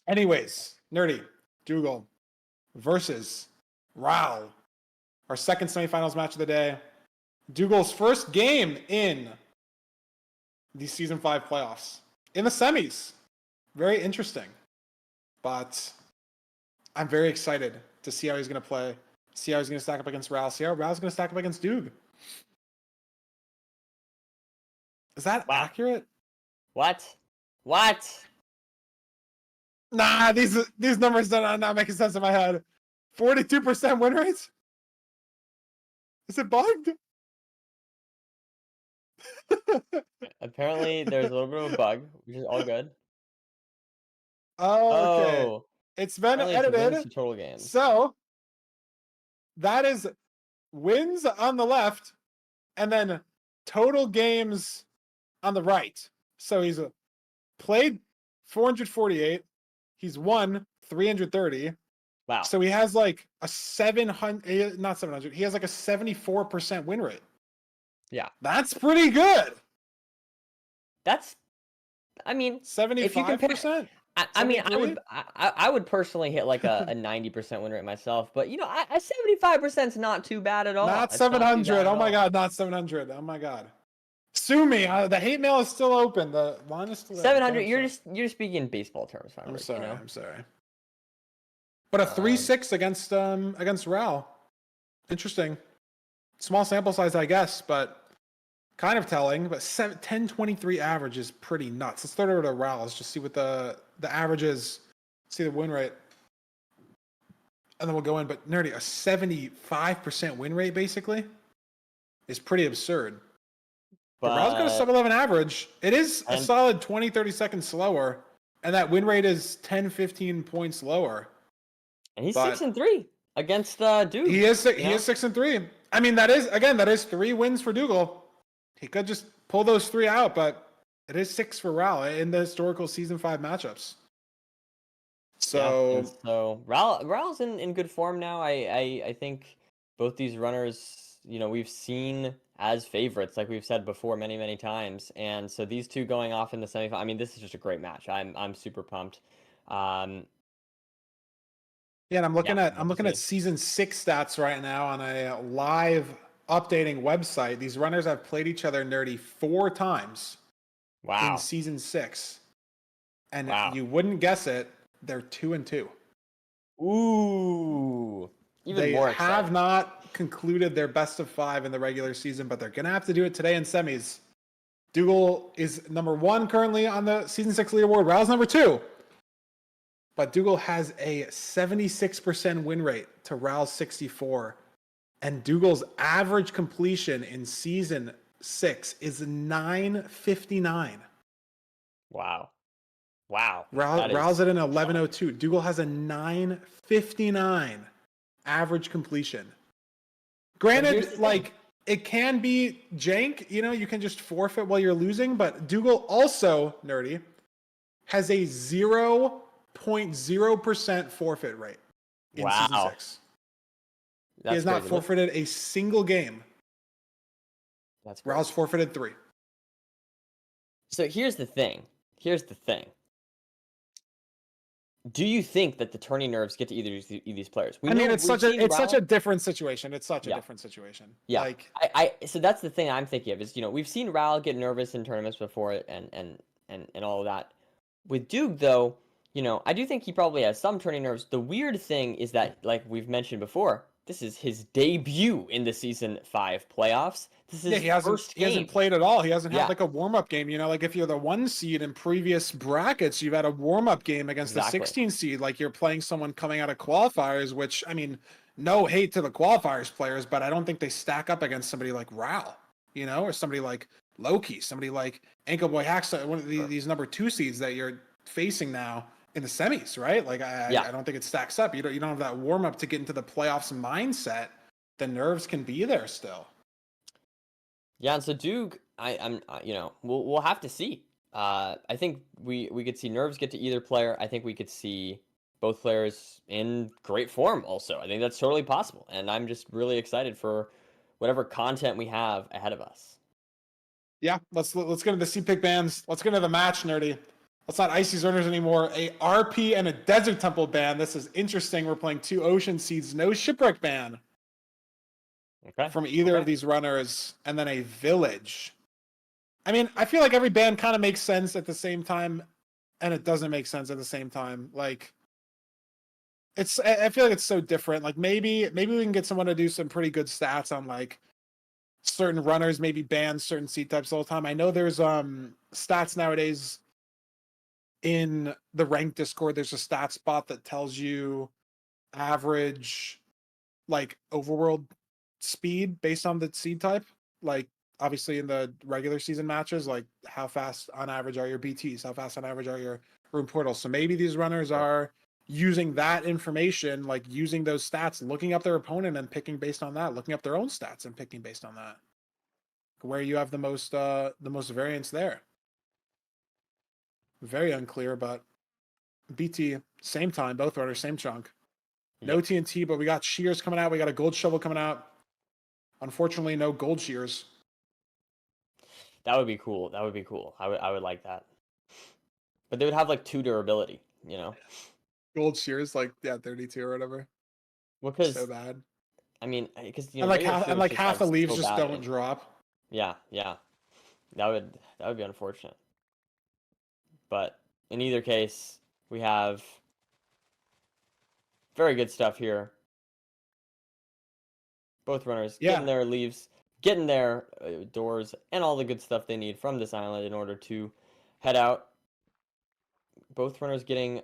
Anyways, Nerdy, Doogile versus Ral. Our second semifinals match of the day. Dougal's first game in the Season 5 playoffs. In the semis. Very interesting. But I'm very excited to see how he's going to play. See how he's going to stack up against Ral. See how Ral's going to stack up against Doog. Is that accurate? What? Nah, these numbers are not making sense in my head. 42% win rates? Is it bugged? Apparently, there's a little bit of a bug, which is all good. Oh, okay. It's been edited. Wins to total games. So that is wins on the left and then total games on the right. So he's played 448. He's won 330. Wow. So he has like a 700, not 700. He has like a 74% win rate. Yeah. That's pretty good. I mean, 75%? I would personally hit like a 90% win rate myself, but you know, a 75% is not too bad at all. Not 700. Oh my god, not 700. Oh my god. Sue me. The hate mail is still open. The line is still 700. You're just speaking in baseball terms. I'm sorry. You know? I'm sorry. But a 3-6 against Ral. Interesting. Small sample size, I guess, but kind of telling. But 10-23 average is pretty nuts. Let's throw it over to Ral. Let's just see what the average is. See the win rate. And then we'll go in. But Nerdy, a 75% win rate basically is pretty absurd. But Ral's got a sub-11 average. It is a solid 20-30 seconds slower. And that win rate is 10-15 points lower. And he's 6-3 against Doog. He is 6-3. I mean, that is 3 wins for Doogile. He could just pull those 3 out, but it is 6 for Ral in the historical Season 5 matchups. So Ral's in good form now. I think both these runners, you know, we've seen as favorites, like we've said before many times. And so these two going off in the semifinal, I mean, this is just a great match. I'm super pumped. Yeah, and I'm looking at Season 6 stats right now on a live updating website. These runners have played each other, Nerdy, 4 times. Wow. In Season 6. And you wouldn't guess it, they're 2-2. Ooh. Even more exciting. They have not concluded their best of 5 in the regular season, but they're going to have to do it today in semis. Doogile is number 1 currently on the Season 6 leaderboard. Ral's number 2. But Doogile has a 76% win rate to Ral's 64. And Dougile's average completion in Season 6 is 959. Wow. Ral's at an 1102. Doogile has a 959 average completion. Granted, like, it can be jank, you know, you can just forfeit while you're losing, but Doogile also, Nerdy, has a 0.0% forfeit rate in Season 6. He has not forfeited a single game. That's great. Ral's forfeited 3. So here's the thing. Do you think that the turning nerves get to either of these players? It's such a different situation. It's such a different situation. Yeah. Like so that's the thing I'm thinking of is, you know, we've seen Ral get nervous in tournaments before and all of that. With Doog though, you know, I do think he probably has some turning nerves. The weird thing is that, like we've mentioned before, this is his debut in the Season 5 playoffs. This is he hasn't played at all. He hasn't had like a warm-up game. You know, like if you're the 1 seed in previous brackets, you've had a warm-up game against the 16 seed. Like you're playing someone coming out of qualifiers, which, I mean, no hate to the qualifiers players, but I don't think they stack up against somebody like Ral, you know, or somebody like Loki, somebody like Ankle Boy Hacksaw, one of these number 2 seeds that you're facing now in the semis, right? Like I don't think it stacks up. You don't have that warm up to get into the playoffs mindset. The nerves can be there still. Yeah, and so Doog, I'm you know, we'll have to see. I think we could see nerves get to either player. I think we could see both players in great form also. I think that's totally possible, and I'm just really excited for whatever content we have ahead of us. Yeah, let's get into the C-Pick bands. Let's get into the match, Nerdy. It's not Icy Runners anymore. A RP and a Desert Temple ban. This is interesting. We're playing 2 Ocean Seeds. No Shipwreck ban from either of these runners. And then a Village. I mean, I feel like every ban kind of makes sense at the same time. And it doesn't make sense at the same time. Like, I feel like it's so different. Like, maybe we can get someone to do some pretty good stats on, like, certain runners, maybe ban certain seed types all the time. I know there's stats nowadays in the ranked Discord. There's a stat spot that tells you average, like, overworld speed based on the seed type. Like, obviously in the regular season matches, like, how fast on average are your BTs? How fast on average are your room portals? So maybe these runners are using that information, like using those stats, looking up their opponent and picking based on that, looking up their own stats and picking based on that. Where you have the most variance there. Very unclear, but BT, same time, both runners, same chunk. No TNT, but we got shears coming out. We got a gold shovel coming out. Unfortunately, no gold shears. That would be cool. That would be cool. I would like that. But they would have like 2 durability, you know? Gold shears, like, yeah, 32 or whatever. Because So bad. I mean, because And like half the leaves just don't drop. Yeah. That would be unfortunate. But in either case, we have very good stuff here. Both runners getting their leaves, getting their doors, and all the good stuff they need from this island in order to head out. Both runners getting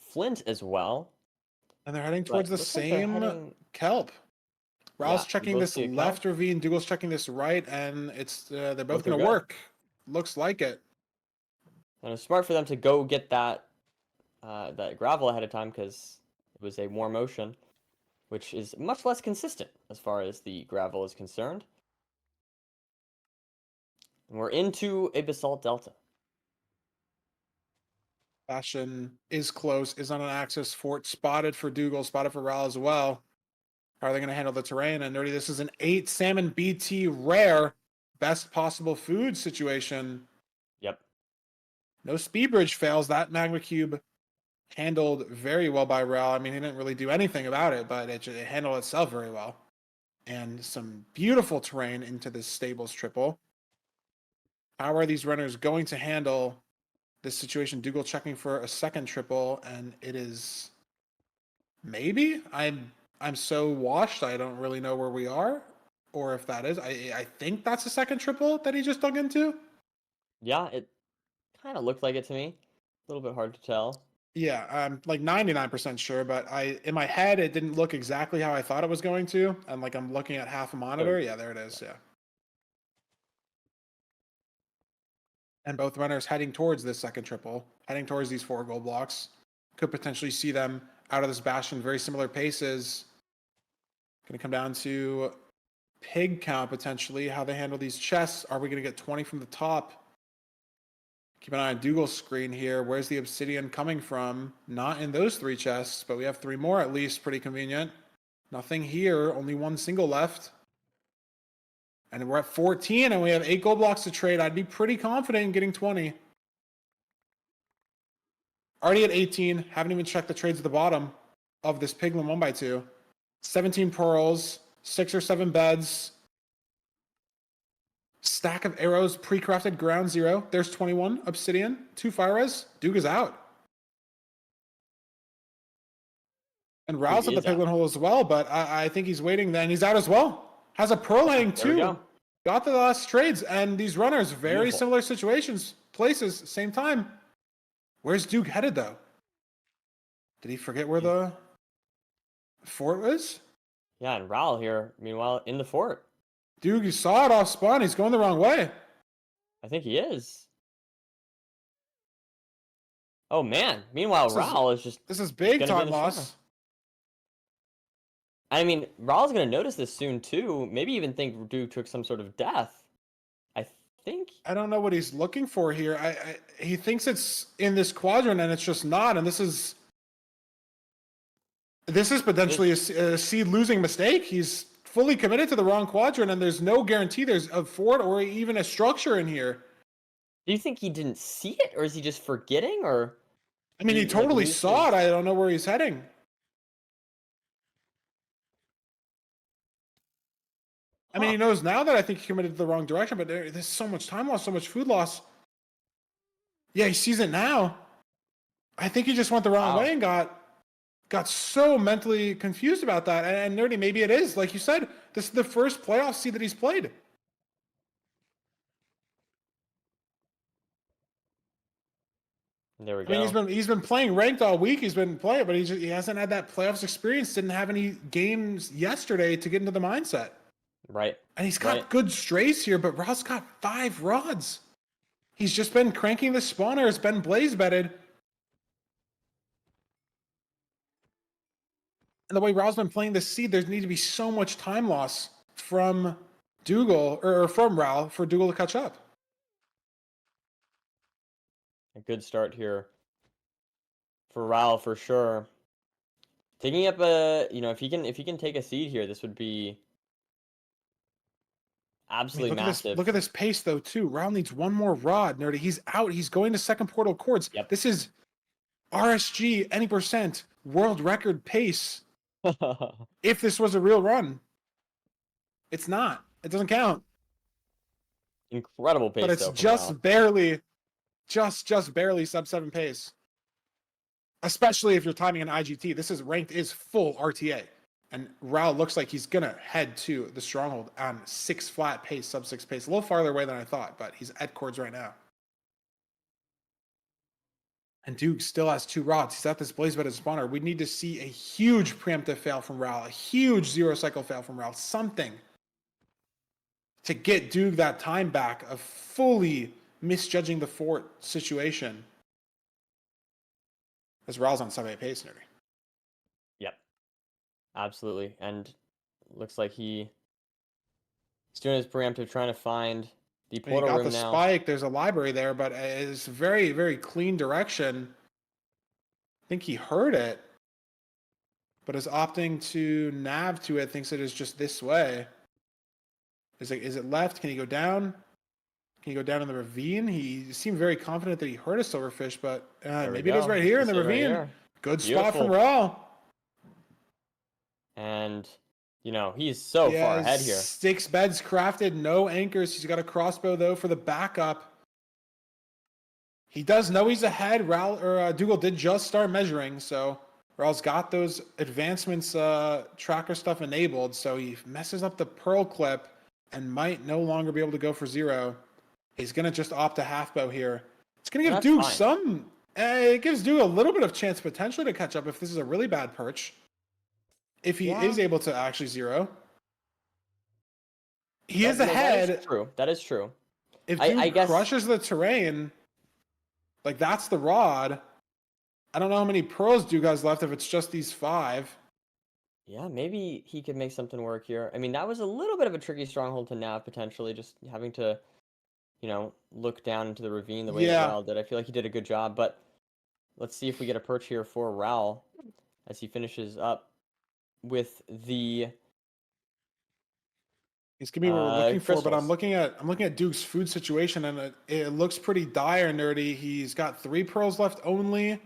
flint as well. And they're heading towards the same kelp. Raul's checking this left ravine, Doogle's checking this right, and it's they're both going to work. Looks like it. And it's smart for them to go get that that gravel ahead of time because it was a warm ocean, which is much less consistent as far as the gravel is concerned. And we're into a basalt delta. Bastion is close, is on an axis. Fort spotted for Doogile, spotted for Raul as well. How are they going to handle the terrain? And Nerdy, this is an 8 salmon BT rare, best possible food situation. Yep. No speed bridge fails. That magma cube handled very well by Raul. I mean, he didn't really do anything about it, but it handled itself very well. And some beautiful terrain into this stables triple. How are these runners going to handle this situation? Doogile checking for a second triple, and it is maybe. I'm so washed, I don't really know where we are, or if that is. I think that's a second triple that he just dug into. Yeah, it kind of looked like it to me. A little bit hard to tell. Yeah, I'm like 99% sure, but in my head it didn't look exactly how I thought it was going to. And like I'm looking at half a monitor. Yeah, there it is. Yeah. And both runners heading towards this second triple, heading towards these 4 gold blocks. Could potentially see them out of this bastion, very similar paces. Going to come down to pig count potentially, how they handle these chests. Are we going to get 20 from the top? Keep an eye on Doogle's screen here. Where's the obsidian coming from? Not in those 3 chests, but we have 3 more at least. Pretty convenient. Nothing here. Only 1 single left. And we're at 14, and we have 8 gold blocks to trade. I'd be pretty confident in getting 20. Already at 18. Haven't even checked the trades at the bottom of this Piglin 1x2. 17 pearls, 6 or 7 beds. Stack of arrows, pre-crafted ground 0. There's 21 obsidian, 2 fire res. Duke is out. And Raul's at the Piglin hole as well, but I think he's waiting then. He's out as well. Has a pearl hang too. Got the last trades, and these runners, very similar situations, places, same time. Where's Duke headed though? Did he forget where the fort was? Yeah, and Raul here, meanwhile, in the fort. Duke, you saw it off spawn. He's going the wrong way. I think he is. Oh man! Meanwhile, Raul is just. This is big time loss. I mean, Raul's gonna notice this soon too. Maybe even think Duke took some sort of death. I think. I don't know what he's looking for here. He thinks it's in this quadrant, and it's just not. And this is potentially a seed losing mistake. He's fully committed to the wrong quadrant, and there's no guarantee there's a fort or even a structure in here. Do you think he didn't see it, or is he just forgetting, or I mean, he like totally saw it. I don't know where he's heading. I mean, he knows now that I think he committed to the wrong direction, but there's so much time loss, so much food loss. Yeah, he sees it now. I think he just went the wrong way and got so mentally confused about that. And Nerdy, maybe it is. Like you said, this is the first playoff seed that he's played. There we I mean, go. he's been playing ranked all week. He's been playing, but he hasn't had that playoffs experience. Didn't have any games yesterday to get into the mindset. Right. And he's got good strays here, but Raul's got 5 rods. He's just been cranking the spawner. It's been blaze bedded. And the way Raul's been playing this seed, there needs to be so much time loss from Doogile or from Raul for Doogile to catch up. A good start here for Raul for sure. Taking up a, if he can take a seed here, this would be absolutely massive. Look at this pace though too. Raul needs one more rod. Nerdy, he's out. He's going to second portal chords. Yep. This is RSG any percent world record pace. If this was a real run, it's not. It doesn't count. Incredible pace, but it's though, just barely, just barely sub 7 pace. Especially if you're timing an IGT. This is ranked is full RTA. And Raul looks like he's going to head to the stronghold on 6 flat pace, sub 6 pace. A little farther away than I thought, but he's at chords right now. And Duke still has 2 rods. He's at this blaze bed spawner. We need to see a huge preemptive fail from Raul, a huge 0 cycle fail from Raul, something to get Duke that time back of fully misjudging the fort situation. As Raul's on sub 8 pace, Nerdy. Yep. Absolutely. And looks like he's doing his preemptive, trying to find the portal room now. He got the spike. There's a library there, but it's very, very clean direction. I think he heard it, but is opting to nav to it. Thinks it is just this way. Is it left? Can he go down? Can he go down in the ravine? He seemed very confident that he heard a silverfish, but maybe it is right here in the ravine. Right, good spot from Raul. And, he's so far ahead here. 6 beds crafted, no anchors. He's got a crossbow, though, for the backup. He does know he's ahead. Doogile did just start measuring, so Raul's got those advancements tracker stuff enabled, so he messes up the pearl clip and might no longer be able to go for 0. He's going to just opt a half bow here. It's going to give Duke some... it gives Duke a little bit of chance potentially to catch up if this is a really bad perch. If he is able to actually 0. He is ahead. That is true. That is true. If Duke crushes the terrain, like that's the rod. I don't know how many pearls Duke has left if it's just these 5. Yeah, maybe he could make something work here. I mean, that was a little bit of a tricky stronghold to nav, potentially, just having to, look down into the ravine the way that Raul did. I feel like he did a good job, but let's see if we get a perch here for Raul as he finishes up with the... He's gonna be what we're looking for, but I'm looking at Duke's food situation, and it looks pretty dire, Nerdy. He's got 3 pearls left only.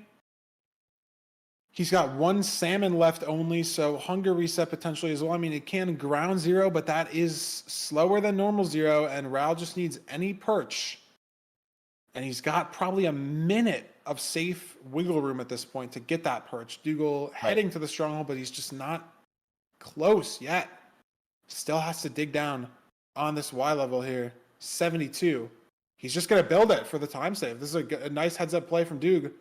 He's got 1 salmon left only, so hunger reset potentially as well. I mean, it can ground 0, but that is slower than normal 0, and Raul just needs any perch. And he's got probably a minute of safe wiggle room at this point to get that perch. Doogile heading to the stronghold, but he's just not close yet. Still has to dig down on this Y level here. 72. He's just going to build it for the time save. This is a nice heads-up play from Doog.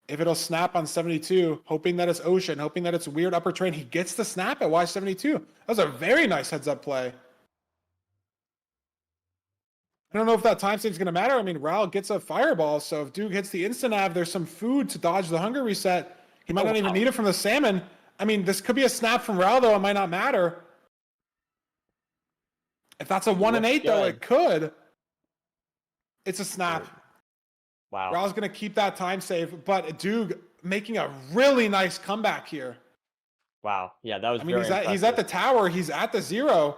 If it'll snap on 72, hoping that it's ocean, hoping that it's weird upper train, he gets the snap at Y72. That was a very nice heads-up play. I don't know if that time save is going to matter. I mean, Raul gets a fireball, so if Doog hits the instant nav, there's some food to dodge the hunger reset. He might not even need it from the salmon. I mean, this could be a snap from Raul, though. It might not matter. If that's a 1 and 8, though, it could. It's a snap. Wow. Raul's going to keep that time save, but Doog making a really nice comeback here. Wow. Yeah, that was he's at the tower. He's at the 0.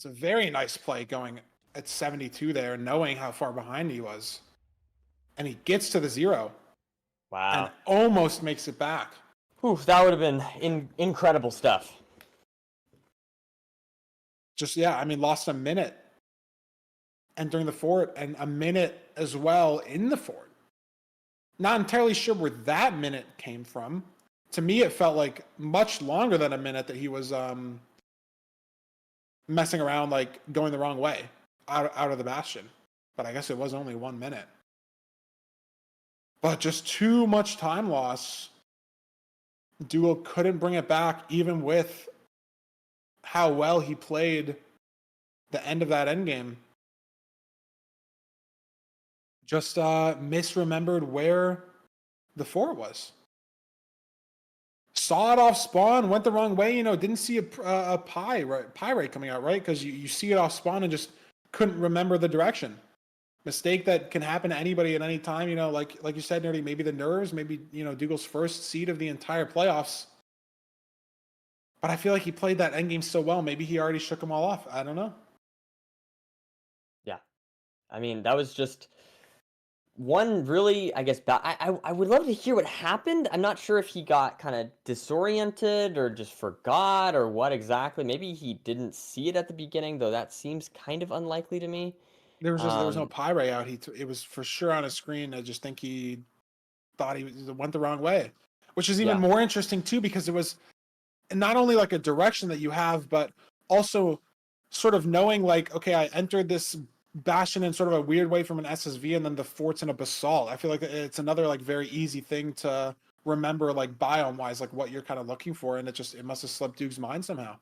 It's a very nice play going at 72 there, knowing how far behind he was. And he gets to the 0 and Wow. almost makes it back. Whew, that would have been incredible stuff. Just, yeah, I mean, lost a minute entering the fort and a minute as well in the fort. Not entirely sure where that minute came from. To me, it felt like much longer than a minute that he was messing around, like going the wrong way out of the bastion. But I guess it was only 1 minute. But just too much time loss. Doogile couldn't bring it back, even with how well he played the end of that endgame. Just misremembered where the fort was. Saw it off spawn, went the wrong way, didn't see a pyrite coming out, right? Because you see it off spawn and just couldn't remember the direction. Mistake that can happen to anybody at any time, like you said, Nerdy, maybe the nerves, maybe, Doogle's first seed of the entire playoffs. But I feel like he played that endgame so well, maybe he already shook them all off. I don't know. Yeah. I mean, that was just one really, I guess, I would love to hear what happened. I'm not sure if he got kind of disoriented or just forgot or what exactly. Maybe he didn't see it at the beginning, though that seems kind of unlikely to me. There was no pyrite out. It was for sure on his screen. I just think he thought he went the wrong way, which is even Yeah. more interesting too, because it was not only like a direction that you have, but also sort of knowing like, okay, I entered this bastion in sort of a weird way from an SSV, and then the fort's in a basalt. I feel like it's another like very easy thing to remember, like biome wise, like what you're kind of looking for, and it must have slipped Duke's mind somehow.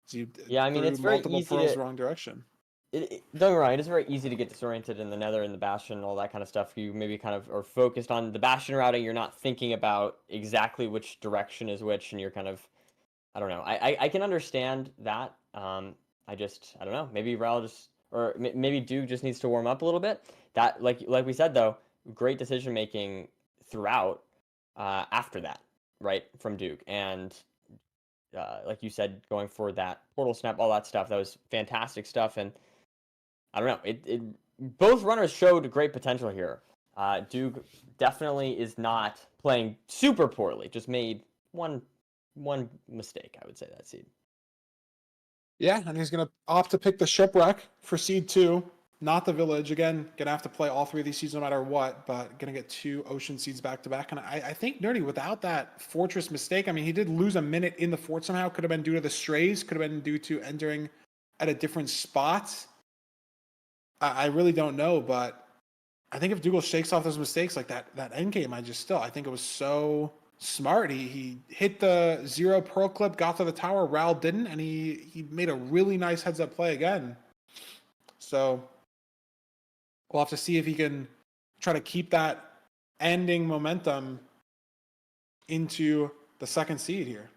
So you Yeah, I mean, threw it's very multiple easy pearls to the wrong direction. don't get me wrong, it is very easy to get disoriented in the Nether and the Bastion and all that kind of stuff. You maybe kind of are focused on the Bastion routing. You're not thinking about exactly which direction is which, and you're kind of, I don't know. I can understand that. I don't know. Maybe Ral just, or maybe Duke just needs to warm up a little bit. That, like we said though, great decision making throughout. After that, right, from Duke, and like you said, going for that portal snap, all that stuff, that was fantastic stuff. And I don't know. Both runners showed great potential here. Duke definitely is not playing super poorly. Just made one mistake, I would say, that seed. Yeah, and he's gonna opt to pick the shipwreck for seed 2, not the village. Again, gonna have to play all 3 of these seeds no matter what, but gonna get 2 ocean seeds back to back. And I think Nerdy, without that fortress mistake, I mean, he did lose a minute in the fort somehow. Could have been due to the strays. Could have been due to entering at a different spot. I really don't know, but I think if Dougal shakes off those mistakes like that end game, I think it was so smart. He hit the 0 pearl clip, got to the tower. Ral didn't, and he made a really nice heads up play again. So we'll have to see if he can try to keep that ending momentum into the second seed here.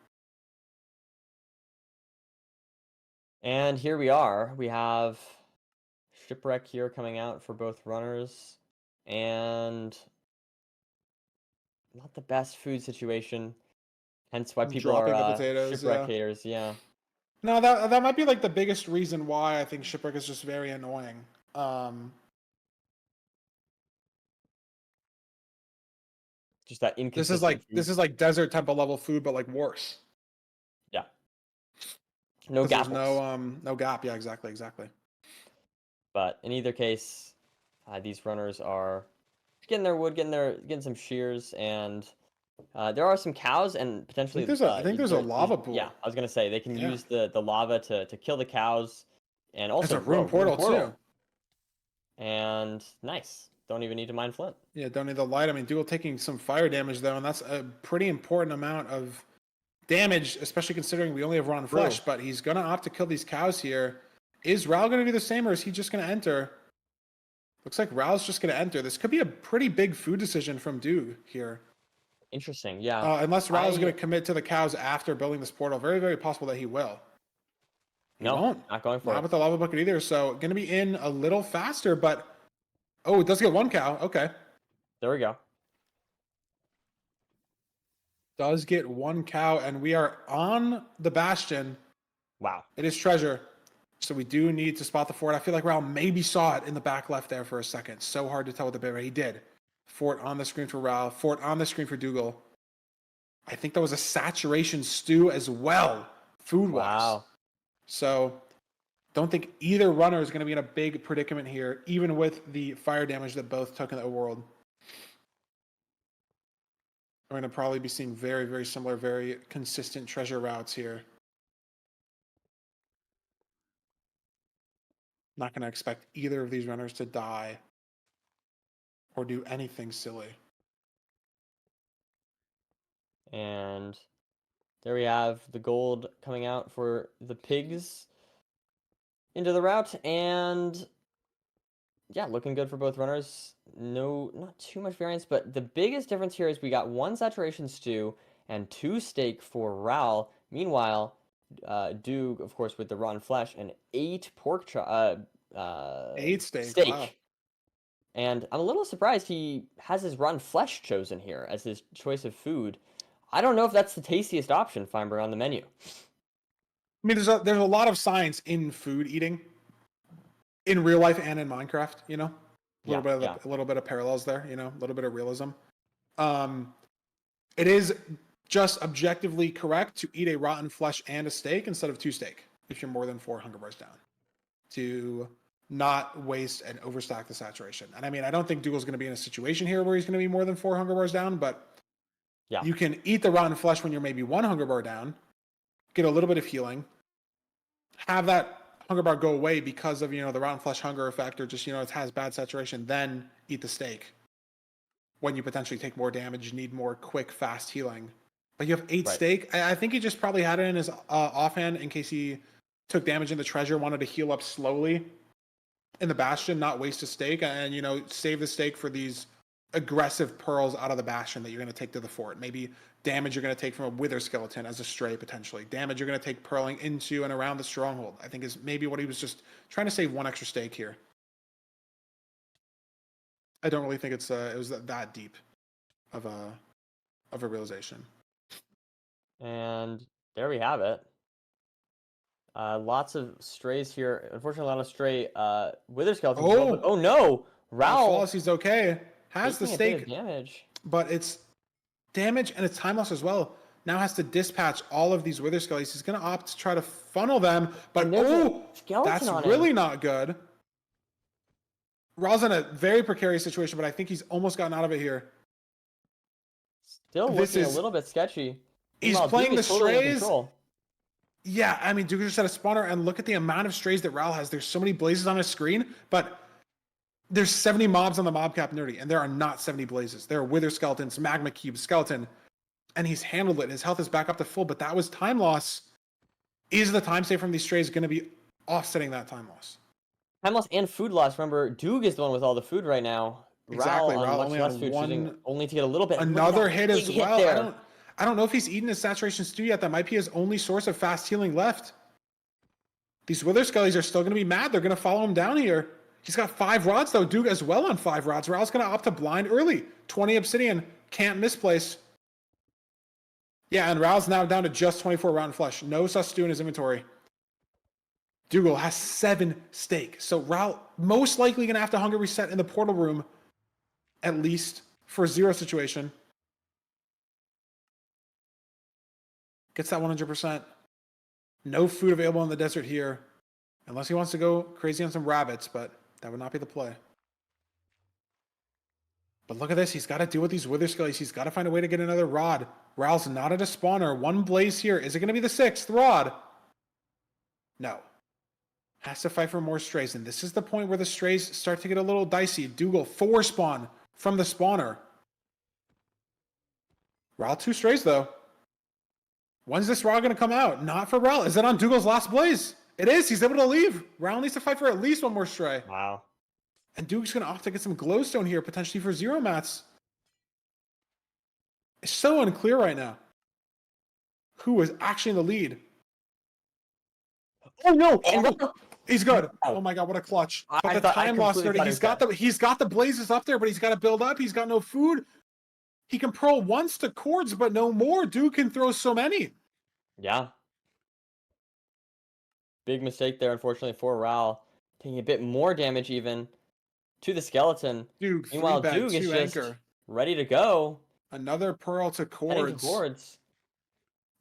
And here we are. We have shipwreck here coming out for both runners, and not the best food situation. Hence why people are Dropping the potatoes, shipwreck yeah. haters. Yeah. No, that might be like the biggest reason why I think shipwreck is just very annoying. Just that This is inconsistent like food. desert temple level food, but like worse. Yeah. No Because there's gapples. no gap. Yeah, exactly. But in either case, these runners are getting their wood, getting some shears, and there are some cows and potentially. I think there's a lava Yeah, pool. I was gonna say they can Yeah. use the lava to kill the cows, and It's also a rune portal too. And nice. Don't even need to mine flint. Yeah, don't need the light. I mean, Dual taking some fire damage though, and that's a pretty important amount of damage, especially considering we only have rotten flesh. But he's gonna opt to kill these cows here. Is Ral gonna do the same, or is he just gonna enter? Looks like Ral's just gonna enter. This could be a pretty big food decision from Doog here. Interesting. Yeah. Unless Ral's gonna commit to the cows after building this portal. Very, very possible that he will. He No, won't. not going for Not it. with the lava bucket either. So gonna be in a little faster, but oh, it does get 1 cow. Okay. There we go. Does get 1 cow, and we are on the bastion. Wow. It is treasure. So we do need to spot the fort. I feel like Raul maybe saw it in the back left there for a second. So hard to tell with the bit, but he did. Fort on the screen for Raul. Fort on the screen for Doogile. I think that was a saturation stew as well, food-wise. Wow. So don't think either runner is going to be in a big predicament here, even with the fire damage that both took in the world. We're going to probably be seeing very, very similar, very consistent treasure routes here. Not going to expect either of these runners to die or do anything silly. And there we have the gold coming out for the pigs into the route. And yeah, looking good for both runners. No, not too much variance, but the biggest difference here is we got 1 saturation stew and 2 steak for Raul. Meanwhile, Doog, of course, with the rotten flesh and 8 pork 8 steak. steak. Wow. And I'm a little surprised he has his rotten flesh chosen here as his choice of food. I don't know if that's the tastiest option, Feinberg, on the menu. I mean, there's a lot of science in food eating, in real life and in Minecraft. You know, a little bit of parallels there. You know, a little bit of realism. It is just objectively correct to eat a rotten flesh and a steak instead of 2 steak if you're more than 4 hunger bars down, to not waste and overstack the saturation. And I mean, I don't think Dougal's going to be in a situation here where he's going to be more than 4 hunger bars down, but yeah, you can eat the rotten flesh when you're maybe 1 hunger bar down, get a little bit of healing, have that hunger bar go away because of, you know, the rotten flesh hunger effect, or just, you know, it has bad saturation, then eat the steak when you potentially take more damage, need more quick, fast healing. But you have 8 steak. I think he just probably had it in his offhand in case he took damage in the treasure, wanted to heal up slowly in the bastion, not waste a steak, and, you know, save the steak for these aggressive pearls out of the bastion that you're going to take to the fort. Maybe damage you're going to take from a wither skeleton as a stray, potentially. Damage you're going to take pearling into and around the stronghold, I think, is maybe what he was just trying to save 1 extra steak here. I don't really think it was that deep of a realization. And there we have it. Lots of strays here. Unfortunately, a lot of stray wither skeletons. Oh no! Raul, he's okay. Has the steak damage, but it's damage and it's time loss as well. Now has to dispatch all of these wither skeletons. He's going to opt to try to funnel them, but that's really not good. Raul's in a very precarious situation, but I think he's almost gotten out of it here. Still looking a little bit sketchy. He's playing the strays. Yeah, I mean, Doogile just had a spawner, and look at the amount of strays that Raul has. There's so many blazes on his screen, but there's 70 mobs on the mob cap nerdy, and there are not 70 blazes. There are wither skeletons, magma cube, skeleton, and he's handled it. His health is back up to full, but that was time loss. Is the time save from these strays going to be offsetting that time loss? Time loss and food loss. Remember, Doog is the one with all the food right now. Exactly. Raul on much less food, only to get a little bit. Another hit as well. I don't know if he's eaten his saturation stew yet. That might be his only source of fast healing left. These wither skellies are still going to be mad. They're going to follow him down here. He's got 5 rods, though. Doog as well on 5 rods. Raul's going to opt to blind early. 20 obsidian. Can't misplace. Yeah, and Raul's now down to just 24 rotten flesh. No sus stew in his inventory. Doogile has 7 steak. So Raul most likely going to have to hunger reset in the portal room, at least for a 0 situation. Gets that 100%. No food available in the desert here, unless he wants to go crazy on some rabbits, but that would not be the play. But look at this. He's got to deal with these wither skellies. He's got to find a way to get another rod. Raul's not at a spawner. 1 blaze here. Is it going to be the 6th rod? No. Has to fight for more strays. And this is the point where the strays start to get a little dicey. Doogile 4 spawn from the spawner. Raul 2 strays, though. When's this Raul going to come out? Not for Raul. Is it on Doogle's last blaze? It is. He's able to leave. Raul needs to fight for at least 1 more stray. Wow. And Doog's going to opt to get some glowstone here, potentially for 0 mats. It's so unclear right now who is actually in the lead. Oh no! He's good. Oh my god, what a clutch! But the time loss 30. He's got the blazes up there, but he's got to build up. He's got no food. He can pearl once to cords, but no more. Doog can throw so many. Yeah. Big mistake there, unfortunately, for Ral. Taking a bit more damage even to the skeleton. Dude, 3 Meanwhile, bed, Doog is 2 just anchor. ready to go. Another pearl to Heading cords. towards.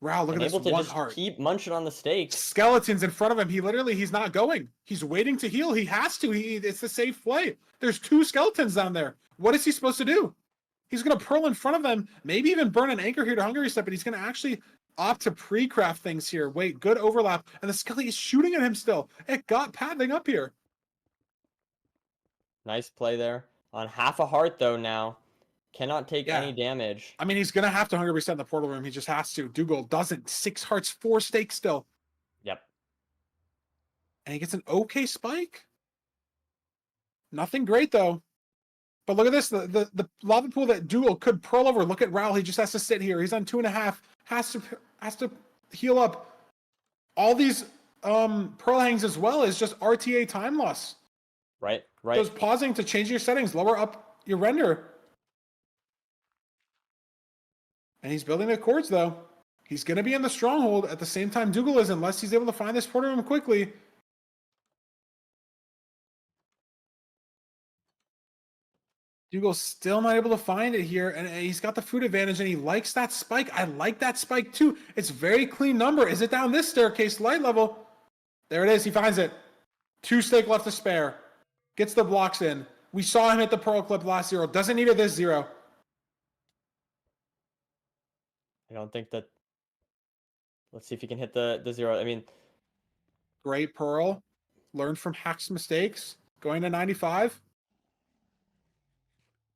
Wow, look And at this able to 1 just heart. keep munching on the steak. Skeletons in front of him. He's not going. He's waiting to heal. He has to. It's the safe play. There's 2 skeletons down there. What is he supposed to do? He's going to pearl in front of them. Maybe even burn an anchor here to Hungry Step, but he's going to actually opt to pre-craft things here. Wait, good overlap. And the Skelly is shooting at him still. It got padding up here. Nice play there. On half a heart, though, now. Cannot take Yeah. any damage. I mean, he's going to have to Hungry Reset in the portal room. He just has to. Doogile doesn't. 6 hearts, 4 stakes still. Yep. And he gets an okay spike. Nothing great, though. But look at this. The lava pool that Doogile could pearl over. Look at Raul. He just has to sit here. He's on 2.5. Has to heal up. All these pearl hangs as well is just RTA time loss. Right. Those pausing to change your settings, lower up your render. And he's building the cords, though. He's going to be in the stronghold at the same time Doogile is, unless he's able to find this portal room quickly. Doogle's still not able to find it here, and he's got the food advantage, and he likes that spike. I like that spike, too. It's very clean number. Is it down this staircase, light level? There it is. He finds it. 2 stake left to spare. Gets the blocks in. We saw him hit the pearl clip last 0. Doesn't need it this 0. I don't think that... Let's see if he can hit the 0. I mean... Great pearl. Learned from Hack's mistakes. Going to 95.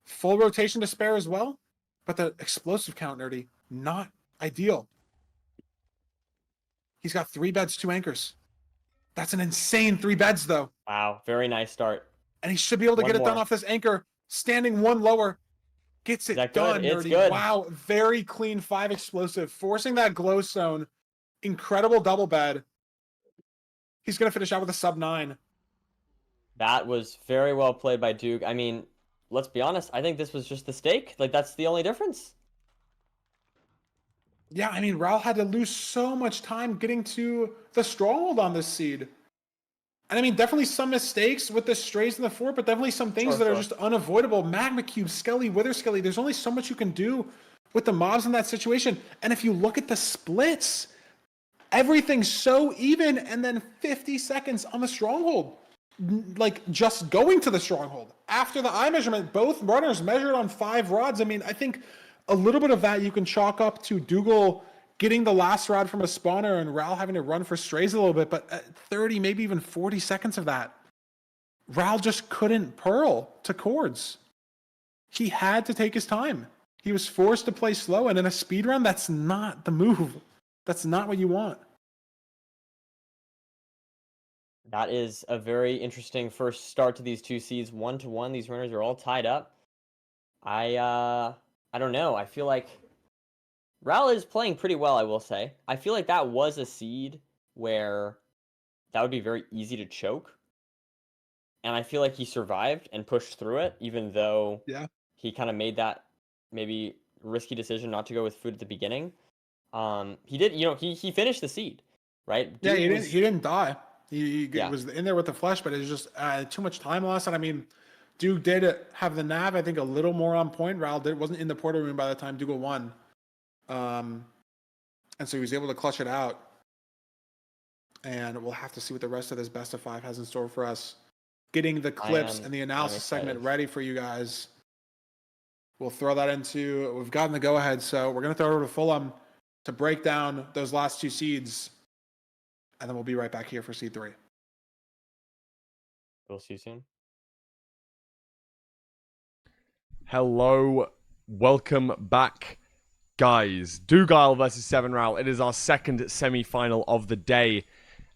Full rotation to spare as well. But the explosive count, Nerdy, not ideal. He's got 3 beds, 2 anchors. That's an insane 3 beds, though. Wow, very nice start. And he should be able to get it done off this anchor. Standing 1 lower. Gets it done, It's Nerdy. good. Wow, very clean 5 explosive. Forcing that glowstone. Incredible double bed. He's going to finish out with a sub 9. That was very well played by Doog. I mean, let's be honest. I think this was just the stake. Like, that's the only difference. Yeah, I mean, Raul had to lose so much time getting to the stronghold on this seed. And I mean, definitely some mistakes with the strays in the fort, but definitely some things that are just unavoidable. Magma Cube, Skelly, Wither Skelly, there's only so much you can do with the mobs in that situation. And if you look at the splits, everything's so even, and then 50 seconds on the stronghold. Like, just going to the stronghold. After the eye measurement, both runners measured on 5 rods. I mean, I think a little bit of that you can chalk up to Doogile getting the last rod from a spawner and Raul having to run for strays a little bit, but at 30, maybe even 40 seconds of that, Raul just couldn't pearl to cords. He had to take his time. He was forced to play slow, and in a speed run, that's not the move. That's not what you want. That is a very interesting first start to these 2 seeds. 1-1. These runners are all tied up. I don't know. I feel like Raul is playing pretty well, I will say. I feel like that was a seed where that would be very easy to choke. And I feel like he survived and pushed through it, even though he kind of made that maybe risky decision not to go with food at the beginning. He did, he finished the seed, right? Yeah, he didn't die. He was in there with the flesh, but it was just too much time loss. And I mean, Doog did have the nav, I think, a little more on point. Raul wasn't in the portal room by the time Doogile won. And so he was able to clutch it out. And we'll have to see what the rest of this best of 5 has in store for us. Getting the clips and the analysis segment ready for you guys. We'll throw that into, we've gotten the go-ahead, so we're going to throw it over to Fulham to break down those last 2 seeds. And then we'll be right back here for seed 3. We'll see you soon. Hello, welcome back, guys. Doogile versus 7 Raul. It is our second semi-final of the day,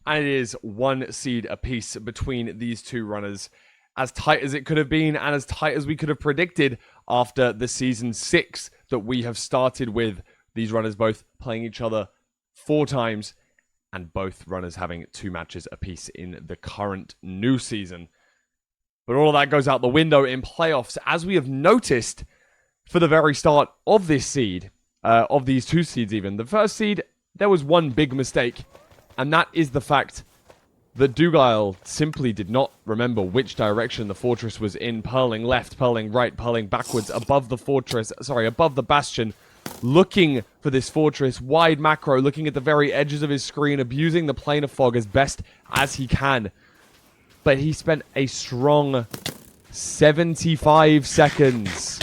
and it is 1 seed apiece between these 2 runners. As tight as it could have been, and as tight as we could have predicted after the season 6 that we have started with. These runners both playing each other 4 times, and both runners having 2 matches apiece in the current new season. But all of that goes out the window in playoffs, as we have noticed for the very start of this seed, of these 2 seeds even. The first seed, there was one big mistake, and that is the fact that Doogile simply did not remember which direction the fortress was in, purling left, purling right, purling backwards, above the fortress, sorry, above the bastion, looking for this fortress, wide macro, looking at the very edges of his screen, abusing the planar fog as best as he can. But he spent a strong 75 seconds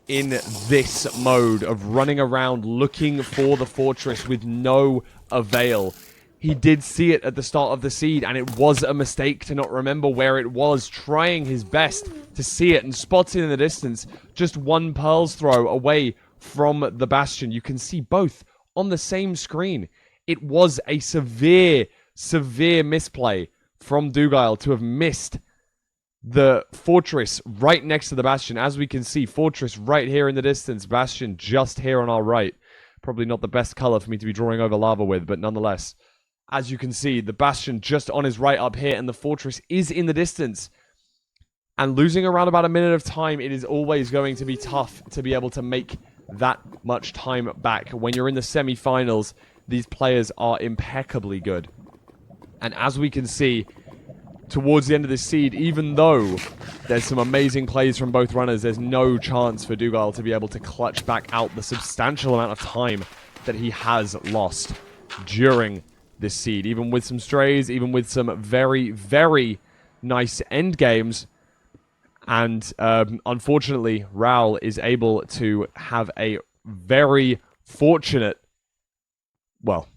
in this mode of running around looking for the fortress with no avail. He did see it at the start of the seed, and it was a mistake to not remember where it was, trying his best to see it and spots it in the distance, just one pearl's throw away from the bastion. You can see both on the same screen. It was a severe misplay from Doogile to have missed the fortress right next to the bastion. As we can see, fortress right here in the distance, bastion just here on our right. Probably not the best color for me to be drawing over lava with, but nonetheless, as you can see, the bastion just on his right up here, and the fortress is in the distance. And losing around about a minute of time, it is always going to be tough to be able to make that much time back. When you're in the semi-finals, these players are impeccably good. And as we can see, towards the end of this seed, even though there's some amazing plays from both runners, there's no chance for Doogile to be able to clutch back out the substantial amount of time that he has lost during this seed. Even with some strays, even with some very, very nice end games. And unfortunately, Raul is able to have a very fortunate, well,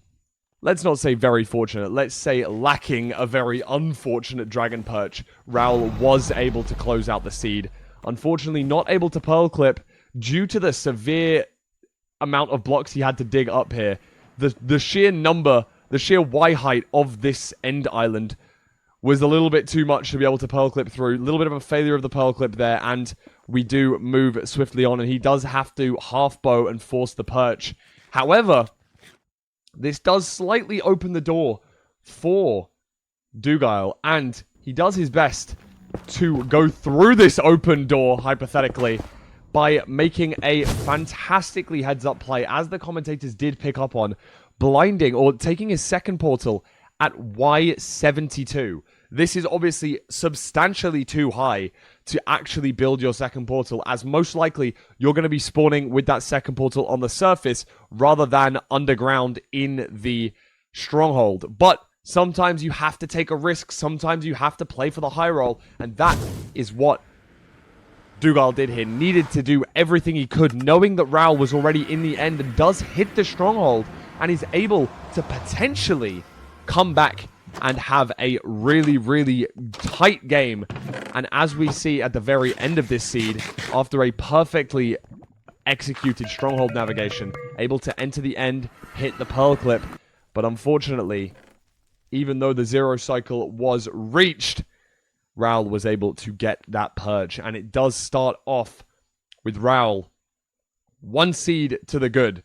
let's not say very fortunate, let's say lacking a very unfortunate dragon perch. Raul was able to close out the seed. Unfortunately, not able to pearl clip due to the severe amount of blocks he had to dig up here. The sheer number, the sheer Y height of this end island was a little bit too much to be able to pearl clip through. A little bit of a failure of the pearl clip there, and we do move swiftly on, and he does have to half bow and force the perch. However, this does slightly open the door for Doogile, and he does his best to go through this open door, hypothetically, by making a fantastically heads-up play, as the commentators did pick up on, blinding, or taking his second portal at Y72. This is obviously substantially too high to actually build your second portal, as most likely you're going to be spawning with that second portal on the surface rather than underground in the stronghold. But sometimes you have to take a risk, sometimes you have to play for the high roll, and that is what Doogile did here. Needed to do everything he could, knowing that Raul was already in the end and does hit the stronghold, and he's able to potentially come back and have a really, really tight game. And as we see at the very end of this seed, after a perfectly executed stronghold navigation, able to enter the end, hit the pearl clip. But unfortunately, even though the zero cycle was reached, Raul was able to get that perch. And it does start off with Raul one seed to the good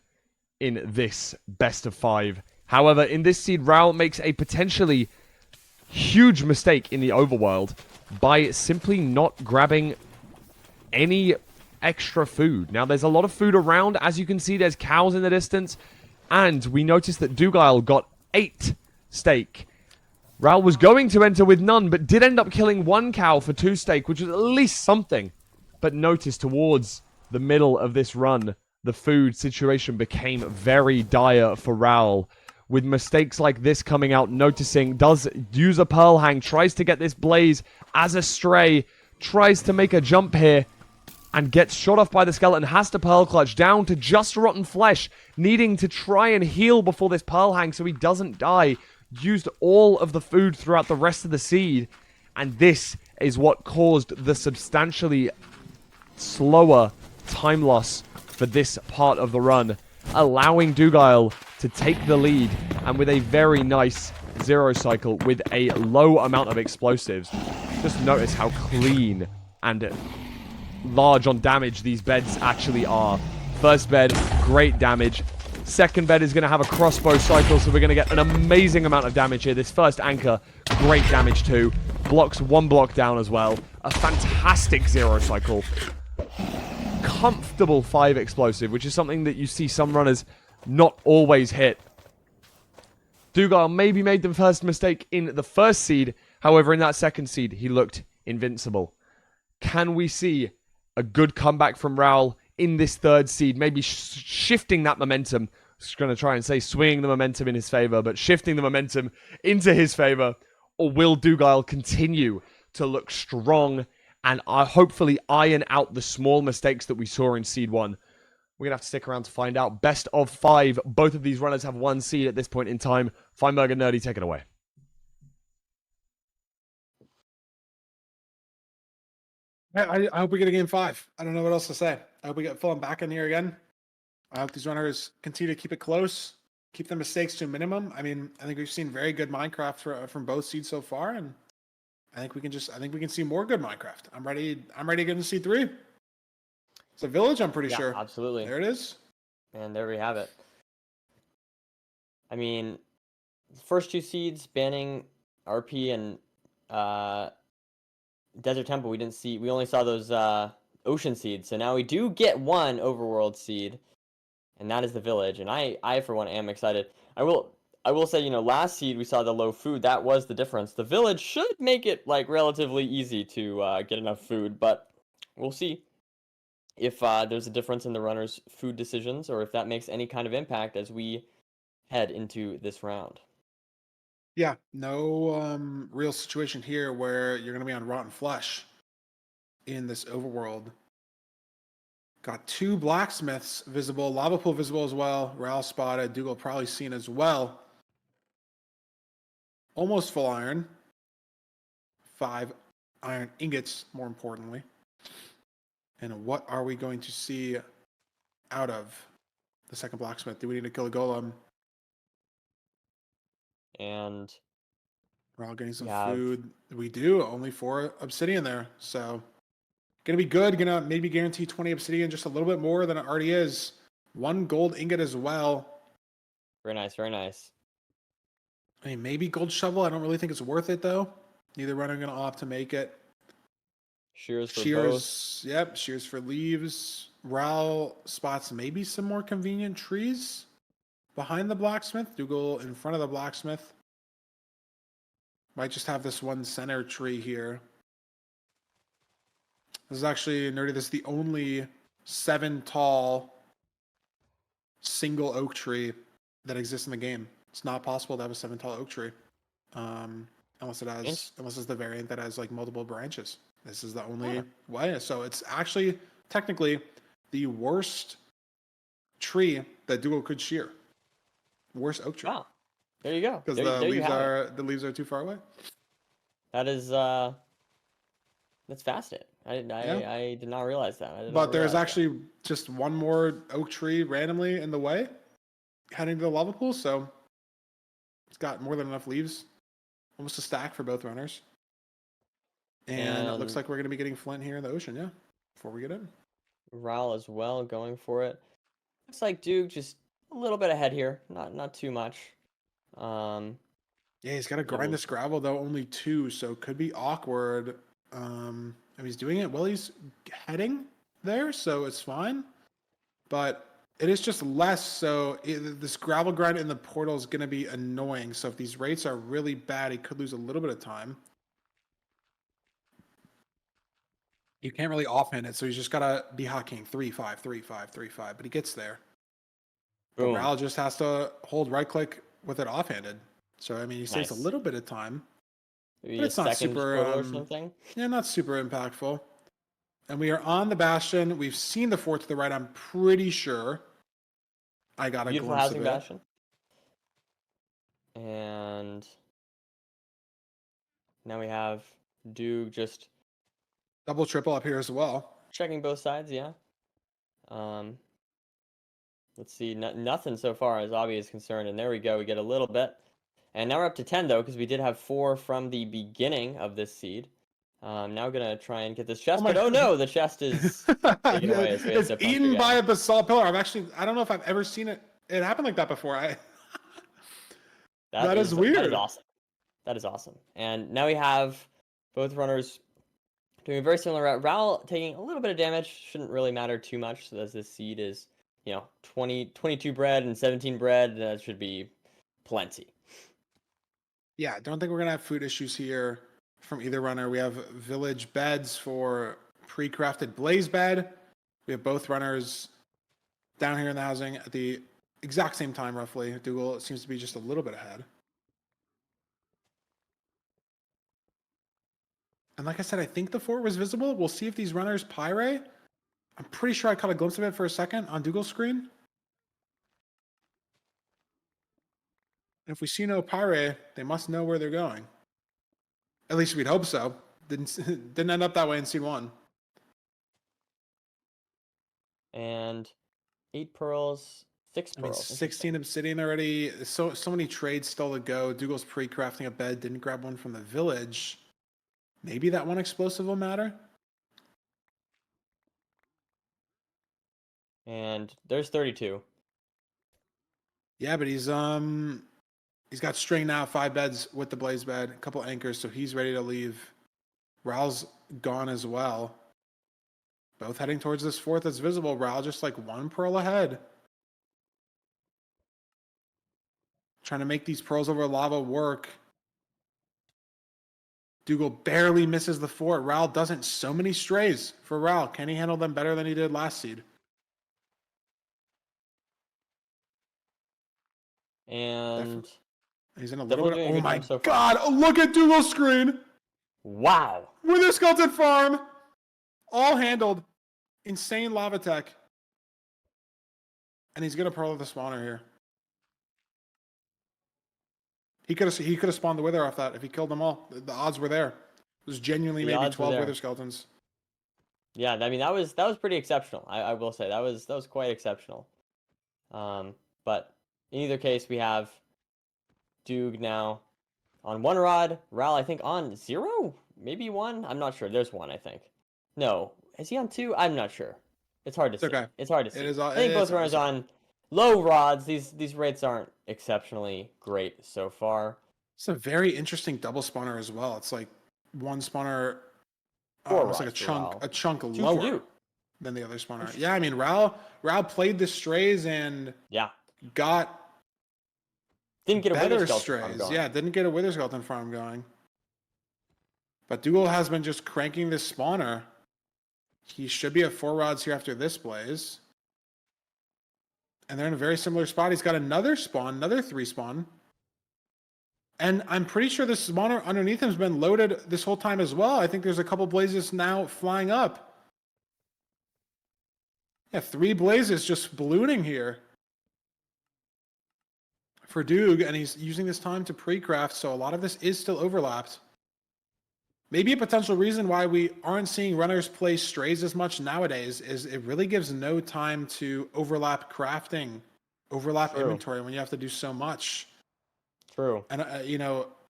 in this best of 5. However, in this seed, Raul makes a potentially huge mistake in the overworld by simply not grabbing any extra food. Now, there's a lot of food around. As you can see, there's cows in the distance. And we noticed that Doogile got 8 steak. Raul was going to enter with none, but did end up killing 1 cow for 2 steak, which was at least something. But notice towards the middle of this run, the food situation became very dire for Raul. With mistakes like this coming out, noticing, does use a pearl hang, tries to get this blaze as a stray, tries to make a jump here, and gets shot off by the skeleton, has to pearl clutch down to just rotten flesh, needing to try and heal before this pearl hang so he doesn't die. Used all of the food throughout the rest of the seed, and this is what caused the substantially slower time loss for this part of the run, allowing Doogile to take the lead, and with a very nice zero cycle with a low amount of explosives. Just notice how clean and large on damage these beds actually are. First bed, great damage. Second bed is going to have a crossbow cycle, so we're going to get an amazing amount of damage here. This first anchor, great damage too. Blocks 1 block down as well. A fantastic zero cycle. Comfortable 5 explosive, which is something that you see some runners not always hit. Doogile maybe made the first mistake in the first seed. However, in that second seed, he looked invincible. Can we see a good comeback from Raul in this third seed? Maybe shifting that momentum. I was going to try and say swinging the momentum in his favor, but shifting the momentum into his favor. Or will Doogile continue to look strong and hopefully iron out the small mistakes that we saw in seed 1? We're going to have to stick around to find out. Best of 5. Both of these runners have 1 seed at this point in time. Feinberg and Nerdy, take it away. I hope we get a game 5. I don't know what else to say. I hope we get Fulham back in here again. I hope these runners continue to keep it close, keep the mistakes to a minimum. I mean, I think we've seen very good Minecraft from both seeds so far, and I think we can see more good Minecraft. I'm ready to get into seed 3. It's a village, I'm pretty sure. Absolutely. There it is. And there we have it. I mean, the first 2 seeds banning RP and Desert Temple, we only saw those ocean seeds. So now we do get 1 overworld seed, and that is the village. And I for one am excited. I will say, last seed we saw the low food. That was the difference. The village should make it like relatively easy to get enough food, but we'll see if there's a difference in the runners' food decisions, or if that makes any kind of impact as we head into this round. Yeah, no real situation here where you're going to be on rotten flesh in this overworld. Got 2 blacksmiths visible, lava pool visible as well. Raul spotted, Doogile probably seen as well. Almost full iron. 5 iron ingots, more importantly. And what are we going to see out of the second blacksmith? Do we need to kill a golem? And We're all getting some food. We do. Only 4 obsidian there. So, going to be good. Going to maybe guarantee 20 obsidian, just a little bit more than it already is. 1 gold ingot as well. Very nice, very nice. I mean, maybe gold shovel. I don't really think it's worth it, though. Neither runner going to opt to make it. Shears for both. Yep, shears for leaves. Raul spots maybe some more convenient trees behind the blacksmith. Doogile in front of the blacksmith. Might just have this one center tree here. This is actually, Nerdy, this is the only 7 tall single oak tree that exists in the game. It's not possible to have a 7 tall oak tree. Unless it's the variant that has like multiple branches. This is the only way. So it's actually technically the worst tree that Doogile could shear. Worst oak tree. Wow. There you go. Because the leaves are too far away. That is that's fascinating. I did not realize that. But there's actually just 1 more oak tree randomly in the way heading to the lava pool, so it's got more than enough leaves. Almost a stack for both runners. And it looks like we're going to be getting flint here in the ocean, yeah, before we get in. Raul as well going for it. Looks like Duke just a little bit ahead here, not too much. Yeah, he's got to grind this gravel though, only 2, so it could be awkward. And he's doing it while he's heading there, so it's fine. But it is just less, so this gravel grind in the portal is going to be annoying. So if these rates are really bad, he could lose a little bit of time. You can't really offhand it, so he's just got to be hockeying 3-5, 3-5, 3-5, but he gets there. Boom. But Raul just has to hold right click with it offhanded. So, I mean, he saves a little bit of time. Maybe but it's not super, or something? Yeah, not super impactful. And we are on the Bastion. We've seen the fort to the right, I'm pretty sure. I got a Beautiful glimpse housing of it. Bastion. And now we have Doog just double triple up here as well. Checking both sides, yeah. Let's see, nothing so far as Obby is concerned, and there we go. We get a little bit, and now we're up to 10 though, because we did have 4 from the beginning of this seed. Now we're gonna try and get this chest, but oh no, the chest is taken away. So it's eaten by a basalt pillar. I don't know if I've ever seen it happen like that before. That is weird. That is awesome. That is awesome. And now we have both runners doing a very similar route. Raul taking a little bit of damage, shouldn't really matter too much, as this seed is, 22 bread and 17 bread. That should be plenty. Yeah, I don't think we're gonna have food issues here from either runner. We have village beds for pre-crafted blaze bed. We have both runners down here in the housing at the exact same time, roughly. Doogile seems to be just a little bit ahead. And like I said, I think the fort was visible. We'll see if these runners pyre. I'm pretty sure I caught a glimpse of it for a second on Doogle's screen. And if we see no pyre, they must know where they're going. At least we'd hope so. Didn't end up that way in scene 1. And 8 pearls, 6 I mean, pearls. 16 obsidian already. So many trades still to go. Doogle's pre-crafting a bed. Didn't grab one from the village. Maybe that one explosive will matter. And there's 32. Yeah, but he's got string now, 5 beds with the blaze bed, a couple anchors, so he's ready to leave. Raul's gone as well. Both heading towards this fort that's visible. Raul just like 1 pearl ahead. Trying to make these pearls over lava work. Doogile barely misses the fort. Raul doesn't. So many strays for Raul. Can he handle them better than he did last seed? And he's in a little bit of, oh my so god, look at Doogle's screen. Wow. Wither Skeleton Farm. All handled. Insane lava tech. And he's gonna pearl the spawner here. He could have spawned the Wither off that if he killed them all. The odds were there. It was genuinely maybe 12 Wither Skeletons. Yeah, I mean that was pretty exceptional. I will say that was quite exceptional. But in either case, we have Doog now on 1 rod. Ral, I think, on 0, maybe 1. I'm not sure. There's 1, I think. No, is he on 2? I'm not sure. It's hard to see. Okay. It's hard to see. I think both runners on low rods. These rates aren't exceptionally great so far. It's a very interesting double spawner as well. It's like 1 spawner, it's like a chunk lower than the other spawner. Yeah, I mean, Raul played the strays and got didn't get a better Wither strays. Yeah, didn't get a Wither Skeleton farm going. But Doogile has been just cranking this spawner. He should be at 4 rods here after this blaze. And they're in a very similar spot. He's got another spawn, another 3 spawn. And I'm pretty sure this spawner underneath him has been loaded this whole time as well. I think there's a couple blazes now flying up. Yeah, 3 blazes just ballooning here for Doog, and he's using this time to pre-craft, so a lot of this is still overlapped. Maybe a potential reason why we aren't seeing runners play strays as much nowadays is it really gives no time to overlap crafting, overlap inventory when you have to do so much. True. And,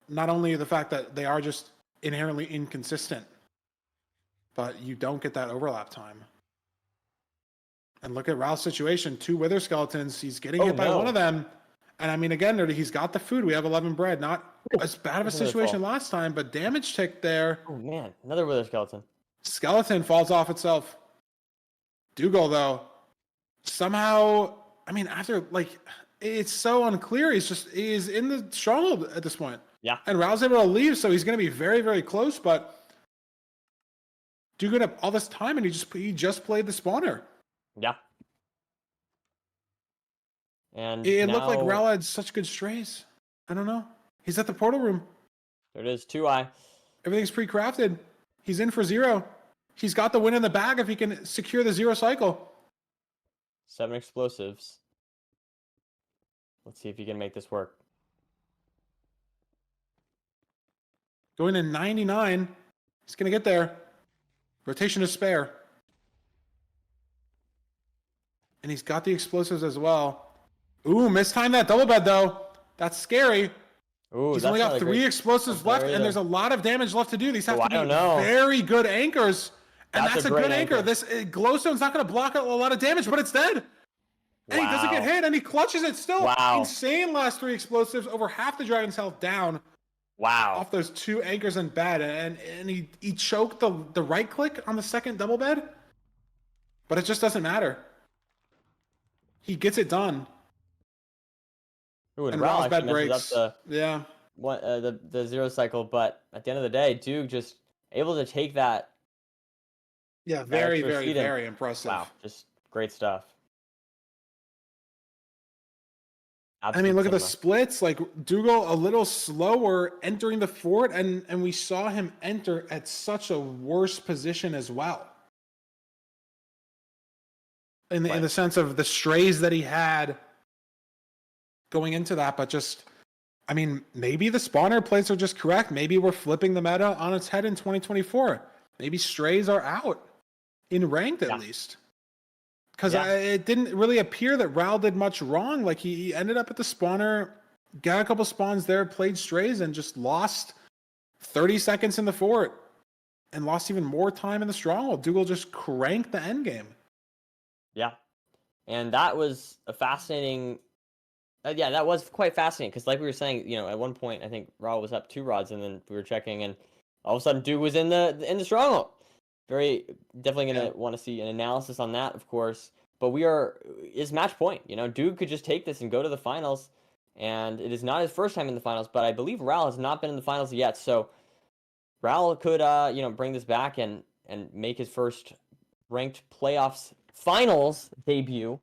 not only the fact that they are just inherently inconsistent, but you don't get that overlap time. And look at Raul's situation. 2 Wither Skeletons. He's getting hit by one of them. And I mean, again, he's got the food. We have 11 bread. Not as bad of a situation last time, but damage tick there. Oh, man. Another Wither Skeleton. Skeleton falls off itself. Doogile, though, somehow, I mean, after, it's so unclear. He's in the stronghold at this point. Yeah. And Raul's able to leave, so he's going to be very, very close, but Doogile had all this time, and he just played the spawner. Yeah. And it looked like Raul had such good strays. I don't know. He's at the portal room. There it is, 2-eye. Everything's pre-crafted. He's in for 0. He's got the win in the bag if he can secure the 0 cycle. 7 explosives. Let's see if he can make this work. Going to 99. He's going to get there. Rotation to spare. And he's got the explosives as well. Ooh, mistimed that double bed, though. That's scary. Ooh, he's only got 3 explosives left, and there's a lot of damage left to do. These have to be very good anchors. And that's a good anchor. This glowstone's not going to block a lot of damage, but it's dead. And he doesn't get hit, and he clutches it still. Wow. Insane last 3 explosives, over half the dragon's health down. Wow. Off those 2 anchors and bed. And he choked the right click on the second double bed. But it just doesn't matter. He gets it done. Ooh, and Raul's bed breaks. Up the 0 cycle, but at the end of the day, Duke just able to take that. Yeah, that very, extra very, seed and- very impressive. Wow, just great stuff. I mean, look at the Absolute splits. Like Doogile a little slower entering the fort, and we saw him enter at such a worse position as well. In the sense of the strays that he had going into that, but just, I mean, maybe the spawner plays are just correct. Maybe we're flipping the meta on its head in 2024. Maybe strays are out in ranked at least. Because it didn't really appear that Ral did much wrong. Like he ended up at the spawner, got a couple spawns there, played strays, and just lost 30 seconds in the fort and lost even more time in the stronghold. Doogile just cranked the end game. Yeah, and that was a fascinating. That was quite fascinating because, like we were saying, at one point I think Ral was up 2 rods, and then we were checking, and all of a sudden Duke was in the stronghold. Very definitely gonna want to see an analysis on that, of course. But is match point. Duke could just take this and go to the finals, and it is not his first time in the finals. But I believe Ral has not been in the finals yet, so Ral could bring this back and make his first ranked playoffs finals debut.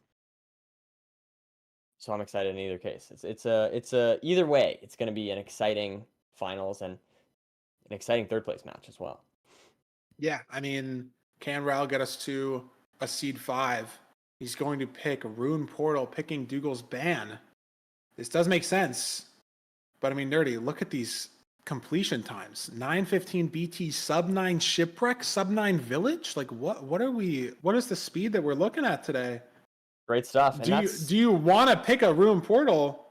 So I'm excited in either case. It's a either way, it's going to be an exciting finals and an exciting third place match as well. Yeah, I mean, can Ral get us to a seed 5? He's going to pick Rune Portal, picking Dougal's ban. This does make sense. But I mean, Nerdy, look at these completion times. 9:15 BT, sub 9 shipwreck, sub 9 village. Like what is the speed that we're looking at today? Great stuff. Do you want to pick a Rune Portal?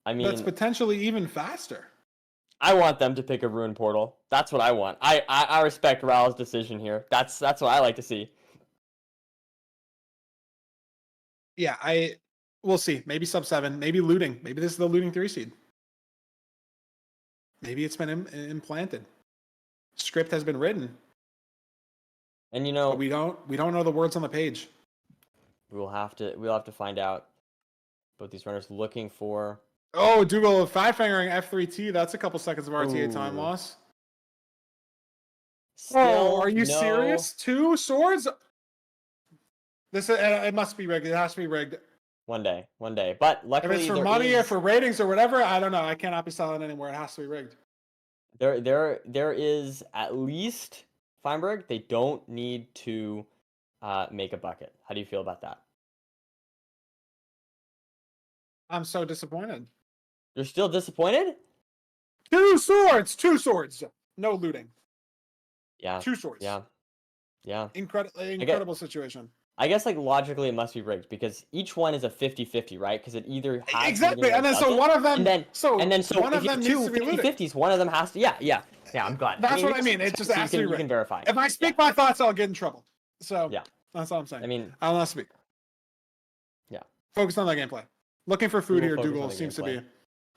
I mean, that's potentially even faster. I want them to pick a Rune Portal. That's what I want. I respect Ral's decision here. That's what I like to see. Yeah, we'll see. Maybe sub 7, maybe looting. Maybe this is the looting 3 seed. Maybe it's been implanted. Script has been written. And but we don't know the words on the page. We'll have to find out what these runners looking for. Oh, Doogile 5-fingering F3T. That's a couple seconds of RTA time loss. Still, are you serious? 2 swords? This it must be rigged. It has to be rigged. One day. But luckily, if it's for money or for ratings or whatever, I don't know. I cannot be selling anymore. It has to be rigged. There is at least Feinberg. They don't need to make a bucket. How do you feel about that? I'm so disappointed. You're still disappointed? 2 swords. No looting. Yeah. 2 swords. Yeah. Incredible situation. I guess logically it must be rigged because each one is a 50-50, right? Because it either has exactly, and then so one of them, one of them two needs to be 50-50s, one of them has to. Yeah. I'm glad. That's what I mean. It just has to be rigged. You can verify. If I speak my thoughts, I'll get in trouble. So yeah, that's all I'm saying. I mean, I'll not speak. Yeah. Focus on that gameplay. Looking for food here. Doogile seems to be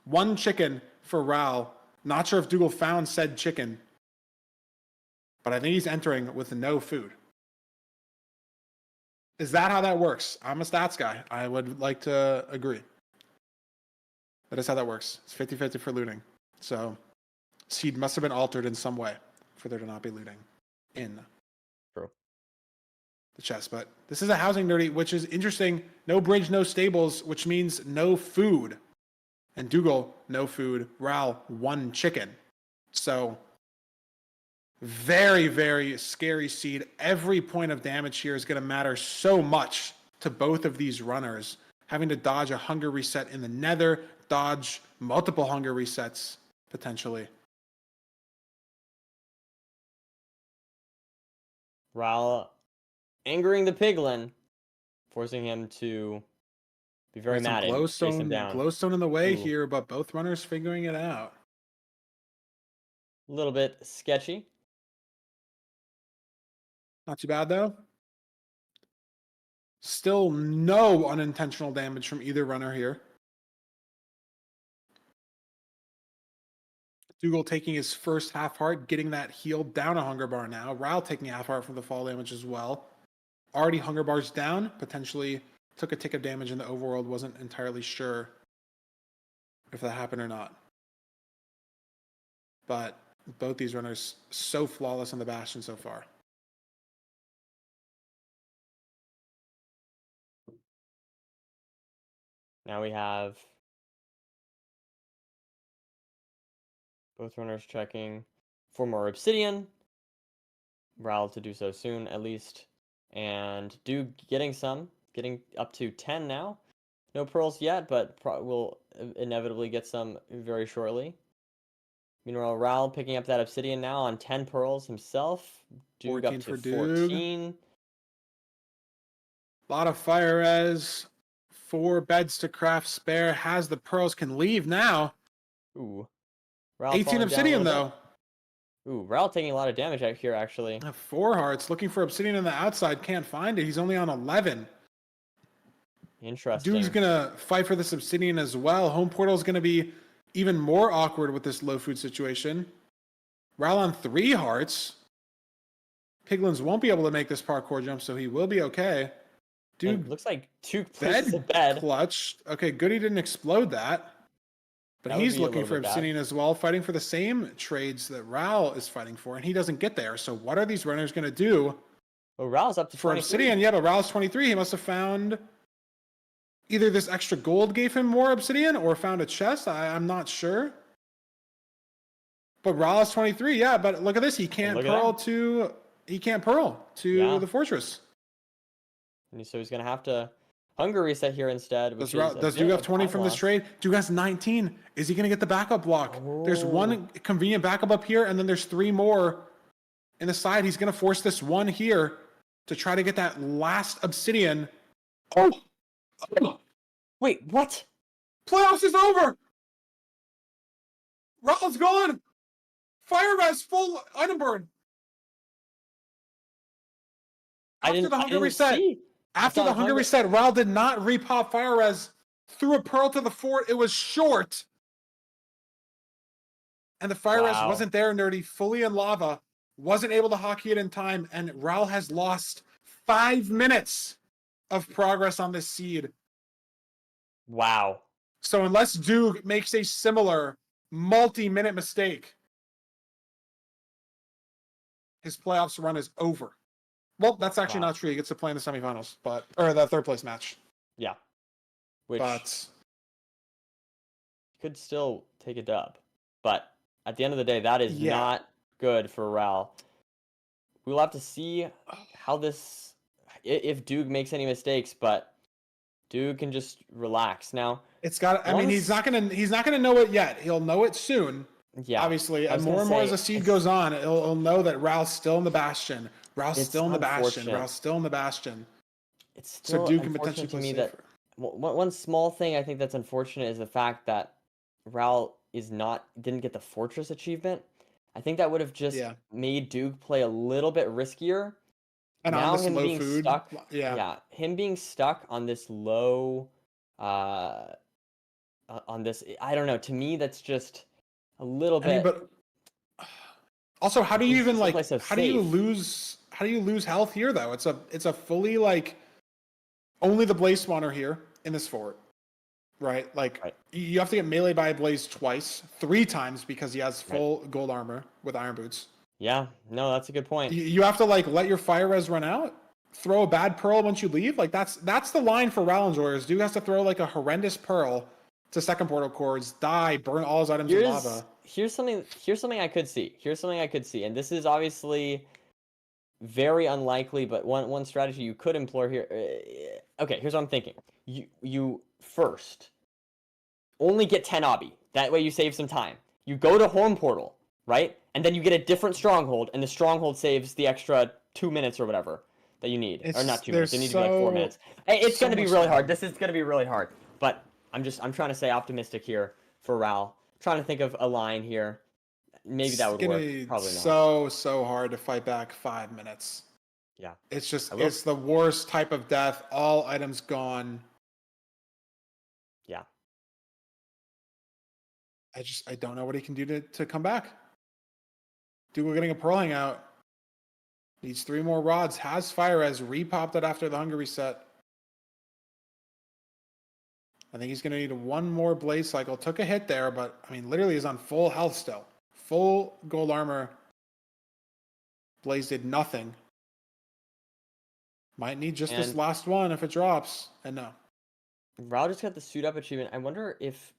1 chicken for Ral. Not sure if Doogile found said chicken, but I think he's entering with no food. Is that how that works? I'm a stats guy. I would like to agree. That is how that works. It's 50-50 for looting. So seed must have been altered in some way for there to not be looting in True. the chest. But this is a housing Nerdy, which is interesting. No bridge, no stables, which means no food. And Doogile, no food. Ral, 1 chicken. So very, very scary seed. Every point of damage here is going to matter so much to both of these runners. Having to dodge a hunger reset in the nether, dodge multiple hunger resets, potentially. Ral angering the piglin, forcing him to be very mad and chase him down. Glowstone in the way here, but both runners figuring it out. A little bit sketchy. Not too bad, though. Still no unintentional damage from either runner here. Doogile taking his first half heart, getting that healed down a hunger bar now. Ral taking half heart from the fall damage as well. Already hunger bars down, potentially took a tick of damage in the overworld, wasn't entirely sure if that happened or not. But both these runners so flawless on the Bastion so far. Now we have both runners checking for more obsidian. Ral to do so soon, at least. And Duke getting up to 10 now. No pearls yet, but will inevitably get some very shortly. Meanwhile, Ral picking up that obsidian now on 10 pearls himself. Duke up 14 to for Doog. 14. A lot of fire res. 4 beds to craft spare. Has the pearls, can leave now. Ooh. Ral 18 falling down a obsidian little though. bit. Ooh, Ral taking a lot of damage out here, actually. 4 hearts. Looking for obsidian on the outside. Can't find it. He's only on 11. Interesting. Dude's gonna fight for this obsidian as well. Home portal is gonna be even more awkward with this low food situation. Ral on 3 hearts. Piglins won't be able to make this parkour jump, so he will be okay. Dude, looks like Duke places a bed. Clutched. Okay, good he didn't explode that. But That would he's be a looking little for bit bad. obsidian as well, fighting for the same trades that Ral is fighting for, and he doesn't get there. So what are these runners going to do Oh, Ral's up to for 23. obsidian? Yeah, but Ral's 23. He must have found either this extra gold gave him more obsidian or found a chest. I'm not sure. But Ral is 23. Yeah, but look at this. He can't look at pearl that. to Yeah. the fortress. And so he's going to have to hunger reset here instead. Which Does Duke have 20 from this trade? Duke has 19. Is he going to get the backup block? There's one convenient backup up here, and then there's 3 more in the side. He's going to force this one here to try to get that last obsidian. Oh! Wait, what? Playoffs is over! Raul's gone! Fire res, full item burn. After the hunger reset. After the hunger reset, Raul did not repop fire res. Threw a pearl to the fort. It was short. And the fire res wasn't there, Nerdy. Fully in lava. Wasn't able to hockey it in time. And Raul has lost 5 minutes of progress on this seed. Wow. So unless Duke makes a similar multi-minute mistake, his playoffs run is over. Well, that's actually not true. He gets to play in the semifinals, or the 3rd place match. Yeah. Which could still take a dub. But at the end of the day, that is not good for Ral. We'll have to see how this, if Duke makes any mistakes, but Duke can just relax. Now, it's got, I mean, he's not gonna know it yet. He'll know it soon. Yeah. Obviously, and more and more as the seed goes on, he'll know that Ral's still in the Bastion. Ral's still in the Bastion. Ral's still in the Bastion. It's still so Duke can potentially to me that one small thing I think that's unfortunate is the fact that Ral didn't get the Fortress achievement. I think that would have just made Duke play a little bit riskier. And now on this him low being food, stuck, him being stuck on this low, on this, I don't know. To me, that's just a little bit. I mean, but also, how do you even like? How do you lose health here though? It's a fully like only the blaze spawner here in this fort, right? Like you have to get meleeed by a blaze twice, 3 times because he has full gold armor with iron boots. Yeah, no, that's a good point. You have to like let your fire res run out, throw a bad pearl once you leave. Like that's the line for Ral enjoyers. Duke has to throw like a horrendous pearl to second portal cores, die, burn all his items in lava. Here's something I could see. And this is obviously very unlikely, but one strategy you could employ here. Okay, here's what I'm thinking. You first only get 10 obby. That way you save some time. You go to home portal, right? And then you get a different stronghold, and the stronghold saves the extra 2 minutes or whatever that you need. Or not 2 minutes. You need to be like 4 minutes. It's going to be really hard. This is going to be really hard. But I'm trying to stay optimistic here for Ral. Trying to think of a line here. Maybe that would work. Probably not. So hard to fight back 5 minutes. Yeah. It's the worst type of death. All items gone. Yeah. I don't know what he can do to come back. Dude, we're getting a pearl hangout. Needs 3 more rods. Has fire res. Repopped it after the hunger reset. I think he's going to need one more blaze cycle. Took a hit there, but I mean, literally is on full health still. Full gold armor. Blaze did nothing. Might need just this last one if it drops. And no. Rao just got the suit up achievement. I wonder if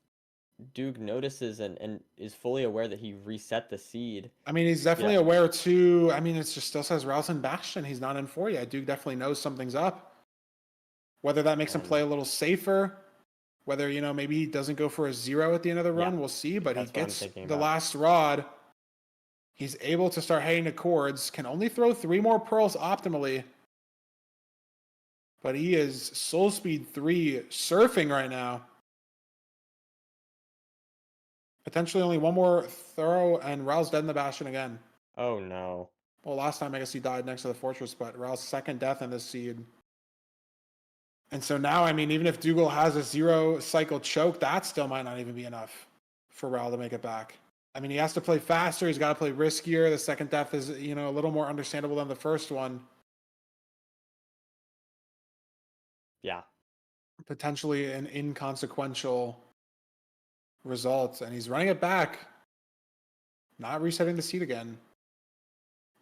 Duke notices and is fully aware that he reset the seed. I mean, he's definitely aware too. I mean, it just still says Rouse and Bastion. He's not in 4 yet. Duke definitely knows something's up. Whether that makes him play a little safer, whether, you know, maybe he doesn't go for a 0 at the end of the run, we'll see. But he gets the last rod. He's able to start hitting the chords. Can only throw 3 more pearls optimally. But he is Soul Speed 3 surfing right now. Potentially only one more throw, and Raul's dead in the Bastion again. Oh, no. Well, last time I guess he died next to the Fortress, but Raul's second death in this seed. And so now, I mean, even if Doogile has a 0 cycle choke, that still might not even be enough for Raul to make it back. I mean, he has to play faster. He's got to play riskier. The second death is, you know, a little more understandable than the first one. Yeah. Potentially an inconsequential result. And he's running it back. Not resetting the seed again.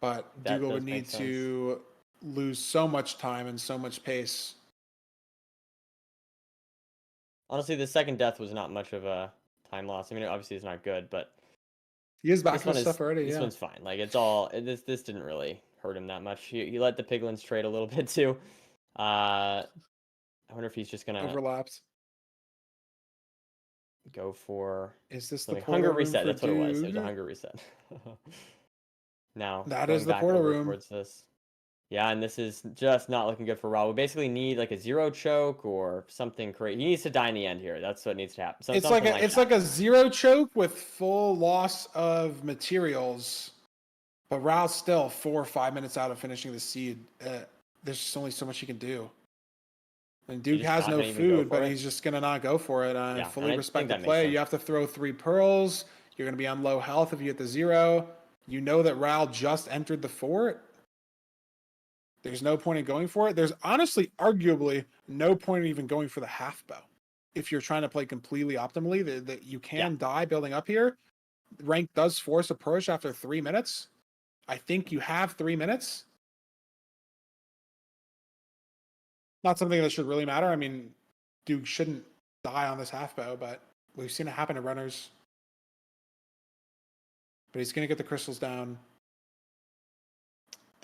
But Doogile would need to lose so much time and so much pace. Honestly, the second death was not much of a time loss. I mean, obviously it's not good, but he is back to stuff already. This one's fine. Like, it's all this didn't really hurt him that much. He let the piglins trade a little bit too. I wonder if he's just gonna overlapped. Go for is this the hunger reset? That's what it was. It was a hunger reset. Now that is the portal room towards this. Yeah, and this is just not looking good for Raul. We basically need like a 0 choke or something crazy. He needs to die in the end here. That's what needs to happen. It's like a 0 choke with full loss of materials, but Raul's still 4 or 5 minutes out of finishing the seed. There's just only so much he can do. And Duke has no food, but he's just gonna not go for it. I fully respect the play. You have to throw 3 pearls. You're gonna be on low health if you hit the 0. You know that Raul just entered the fort. There's no point in going for it. There's honestly, arguably, no point in even going for the half bow. If you're trying to play completely optimally, that you can die building up here. Rank does force a push after 3 minutes. I think you have 3 minutes. Not something that should really matter. I mean, Duke shouldn't die on this half bow, but we've seen it happen to runners. But he's going to get the crystals down.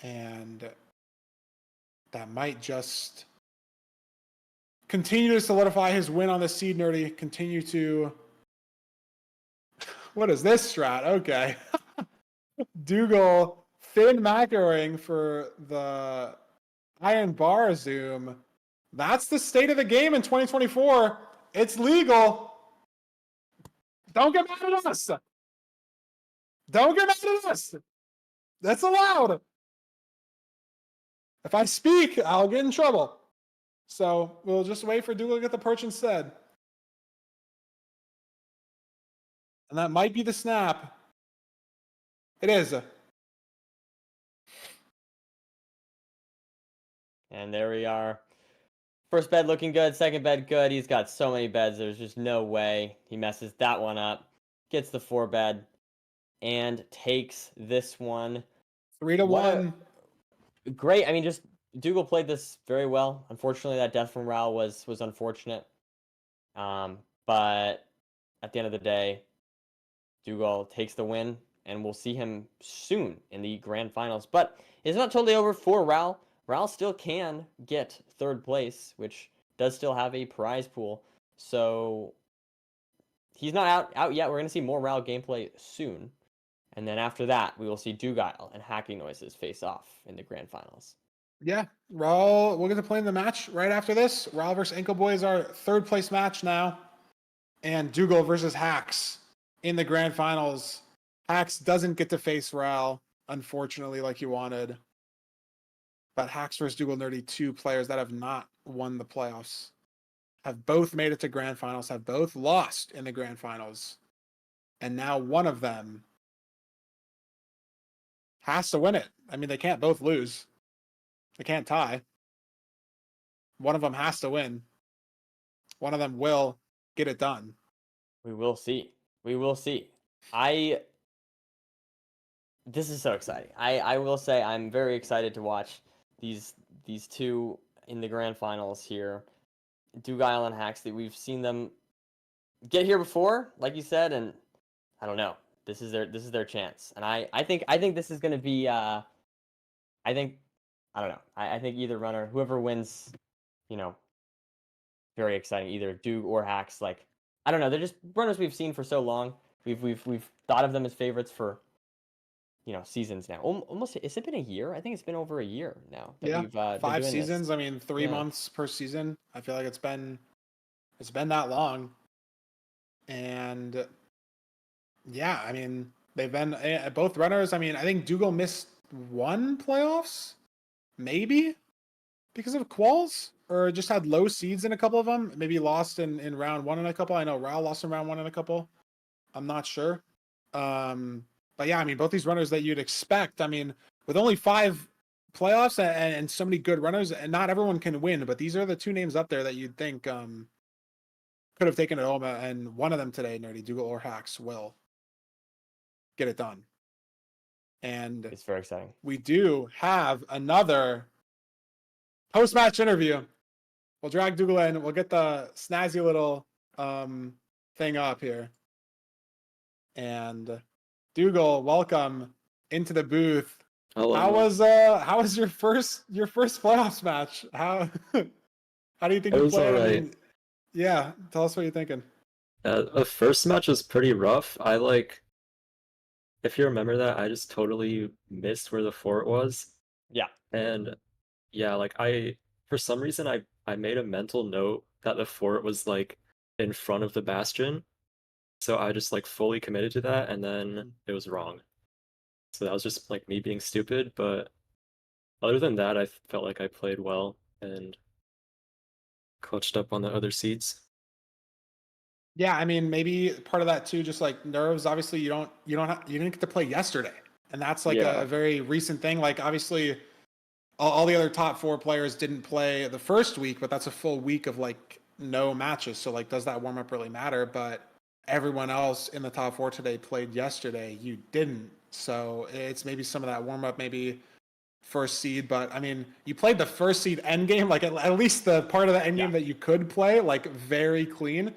And that might just continue to solidify his win on the seed, Nerdy. Continue to... What is this strat? Okay. Doogile, thin macroing for the Iron Bar Zoom. That's the state of the game in 2024. It's legal. Don't get mad at us. Don't get mad at us. That's allowed. If I speak, I'll get in trouble. So we'll just wait for Doogile to get the perch instead. And that might be the snap. It is. And there we are. First bed looking good. Second bed good. He's got so many beds. There's just no way he messes that one up. Gets the 4 bed. And takes this one. 3-1. Great. I mean, just Doogile played this very well. Unfortunately, that death from Raul was unfortunate. But at the end of the day, Doogile takes the win, and we'll see him soon in the grand finals. But it's not totally over for Raul. Raul still can get 3rd place, which does still have a prize pool. So he's not out yet. We're going to see more Raul gameplay soon. And then after that, we will see Doogile and Hacking Noises face off in the grand finals. Yeah, Raul, we'll get to play in the match right after this. Raul versus Ankle Boy is our 3rd place match now. And Doogile versus Hacks in the grand finals. Hacks doesn't get to face Raul, unfortunately, like he wanted. But Hacks versus Doogile Nerdy, 2 players that have not won the playoffs, have both made it to grand finals, have both lost in the grand finals. And now one of them has to win it. I mean, they can't both lose. They can't tie. One of them has to win. one of them will get it done. We will see. We will see. This is so exciting. I will say I'm very excited to watch these two in the grand finals here. Doogile and Haxley. We've seen them get here before, like you said, and I don't know. This is their chance. And I think this is gonna be I think I don't know. I think either runner, whoever wins, you know, very exciting. Either Doog or Hax. Like, I don't know. They're just runners we've seen for so long. We've thought of them as favorites for, seasons now. Almost, has it been a year? I think it's been over a year now that Yeah, we've been 5 doing seasons. this. I mean, 3 Yeah. months per season. I feel like it's been that long. And yeah, I mean, they've been both runners. I mean, I think Doogile missed 1 playoffs, maybe because of quals, or just had low seeds in a couple of them. Maybe lost in round 1 in a couple. I know Raul lost in round 1 in a couple. I'm not sure. But yeah, I mean, both these runners that you'd expect. I mean, with only 5 playoffs and so many good runners, and not everyone can win, but these are the 2 names up there that you'd think could have taken it home, and one of them today, Nerdy, Doogile or Hax, will get it done. And It's very exciting. we do have another post-match interview. We'll drag Doogile in. We'll get the snazzy little thing up here. And Doogile, welcome into the booth. Hello. How was your first playoffs match? How do you think It you was played? I alright. mean, yeah, tell us what you're thinking. The first match was pretty rough. If you remember that, I just totally missed where the fort was. Yeah. And yeah, for some reason, I made a mental note that the fort was like in front of the bastion. So I just like fully committed to that, and then it was wrong. So that was just like me being stupid. But other than that, I felt like I played well and clutched up on the other seeds. Yeah, I mean, maybe part of that too, just like nerves. Obviously, you didn't get to play yesterday, and that's like Yeah. a very recent thing. Like, obviously, all the other top 4 players didn't play the first week, but that's a full week of like no matches. So, like, does that warm up really matter? But everyone else in the top 4 today played yesterday. You didn't, so it's maybe some of that warm up, maybe first seed. But I mean, you played the first seed end game, like at least the part of the end game that you could play, like very clean.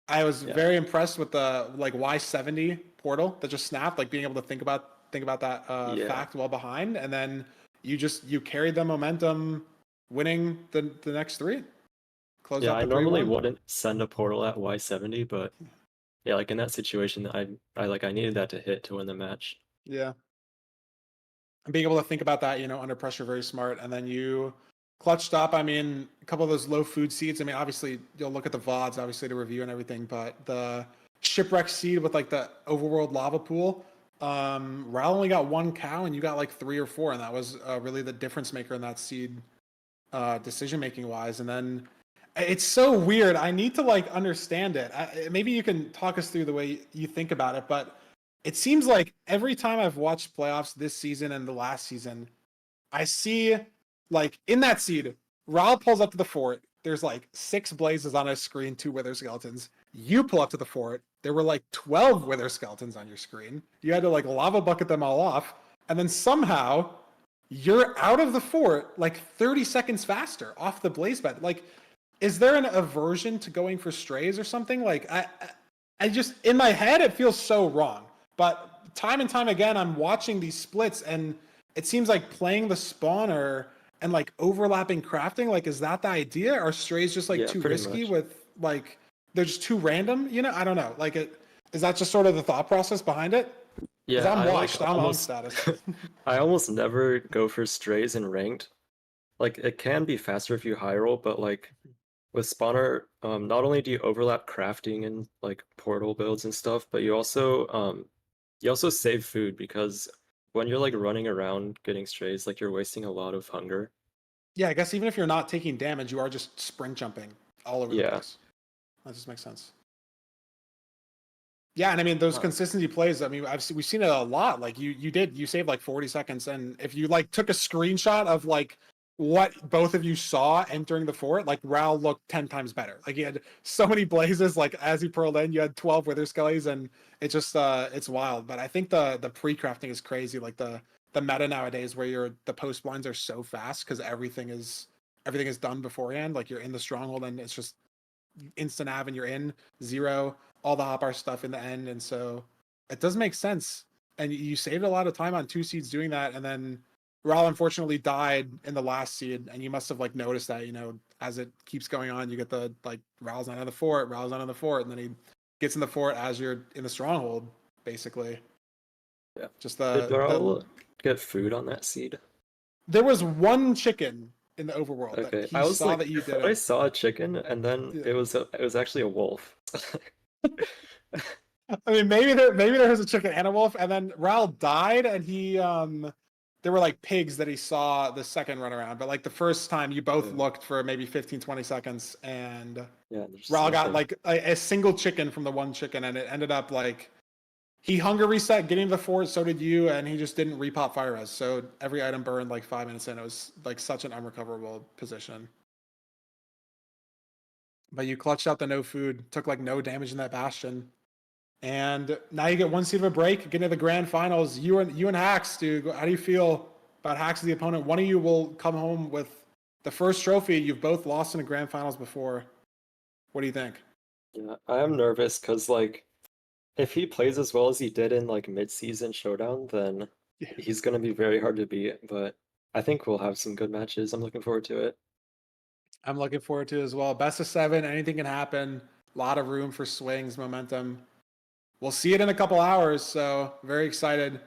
I was very impressed with the like Y70 portal that just snapped, like being able to think about that fact while behind, and then you carried the momentum, winning the next 3. Close up I the normally 3-1. wouldn't send a portal at Y70, but yeah, like in that situation, I needed that to hit to win the match. Yeah. And being able to think about that, under pressure, very smart. And then you clutched up. I mean, a couple of those low food seeds. I mean, obviously, you'll look at the VODs, obviously, to review and everything. But the shipwreck seed with like the overworld lava pool, Raul only got 1 cow, and you got like 3 or 4, and that was really the difference maker in that seed, decision making wise. And then it's so weird. I need to like understand it. Maybe you can talk us through the way you think about it, but it seems like every time I've watched playoffs this season and the last season, I see like in that seed, Raul pulls up to the fort. There's like 6 blazes on his screen, 2 wither skeletons. You pull up to the fort. There were like 12 wither skeletons on your screen. You had to like lava bucket them all off. And then somehow you're out of the fort like 30 seconds faster off the blaze bed. Like, is there an aversion to going for strays or something? Like, I just, in my head, it feels so wrong. But time and time again, I'm watching these splits, and it seems like playing the spawner and like overlapping crafting, like, is that the idea? Are strays just like too pretty risky much. with like, they're just too random? I don't know. Like, is that just sort of the thought process behind it? Because Yeah, I'm I washed. I'm on almost status. I almost never go for strays in ranked. Like it can be faster if you high roll, but like with spawner, not only do you overlap crafting and like portal builds and stuff, but you also save food because when you're like running around getting strays, like you're wasting a lot of hunger. Yeah, I guess even if you're not taking damage, you are just sprint jumping all over the Yeah. place. That just makes sense. Yeah, and I mean those Huh. consistency plays. I mean, we've seen it a lot. Like you saved like 40 seconds, and if you like took a screenshot of like what both of you saw entering the fort, like Ral looked 10 times better. Like he had so many blazes, like as he pearled in, you had 12 wither skellies, and it just it's wild. But I think the pre-crafting is crazy. Like the meta nowadays where the post blinds are so fast because everything is done beforehand. Like you're in the stronghold and it's just instant av and you're in 0, all the hotbar stuff in the end, and so it does make sense. And you saved a lot of time on 2 seeds doing that, and then Ral unfortunately died in the last seed, and you must have like noticed that, as it keeps going on, you get the like Ral's not on the fort, and then he gets in the fort as you're in the stronghold, basically. Yeah. Just Did Doral get food on that seed? there was one chicken in the overworld that Okay, he I was saw like, that you I thought did I it. saw a chicken, and then Yeah. it was actually a wolf. I mean, maybe there was a chicken and a wolf, and then Ral died, and he there were like pigs that he saw the second run around, but like the first time you both Yeah. looked for maybe 15-20 seconds, and Yeah, there's Ral got nothing. like a single chicken from the one chicken, and it ended up like he hunger reset, getting to the fort, so did you, and he just didn't repop fire res, so every item burned like 5 minutes in. It was like such an unrecoverable position. But you clutched out the no food, took like no damage in that bastion. And now you get 1 seed of a break, get into the grand finals. You and Hax, dude, how do you feel about Hax as the opponent? One of you will come home with the first trophy. You've both lost in the grand finals before. What do you think? Yeah, I am nervous because like if he plays as well as he did in like mid-season showdown, then Yeah. he's gonna be very hard to beat. But I think we'll have some good matches. I'm looking forward to it. I'm looking forward to it as well. Best of 7, anything can happen. A lot of room for swings, momentum. We'll see it in a couple hours, so very excited.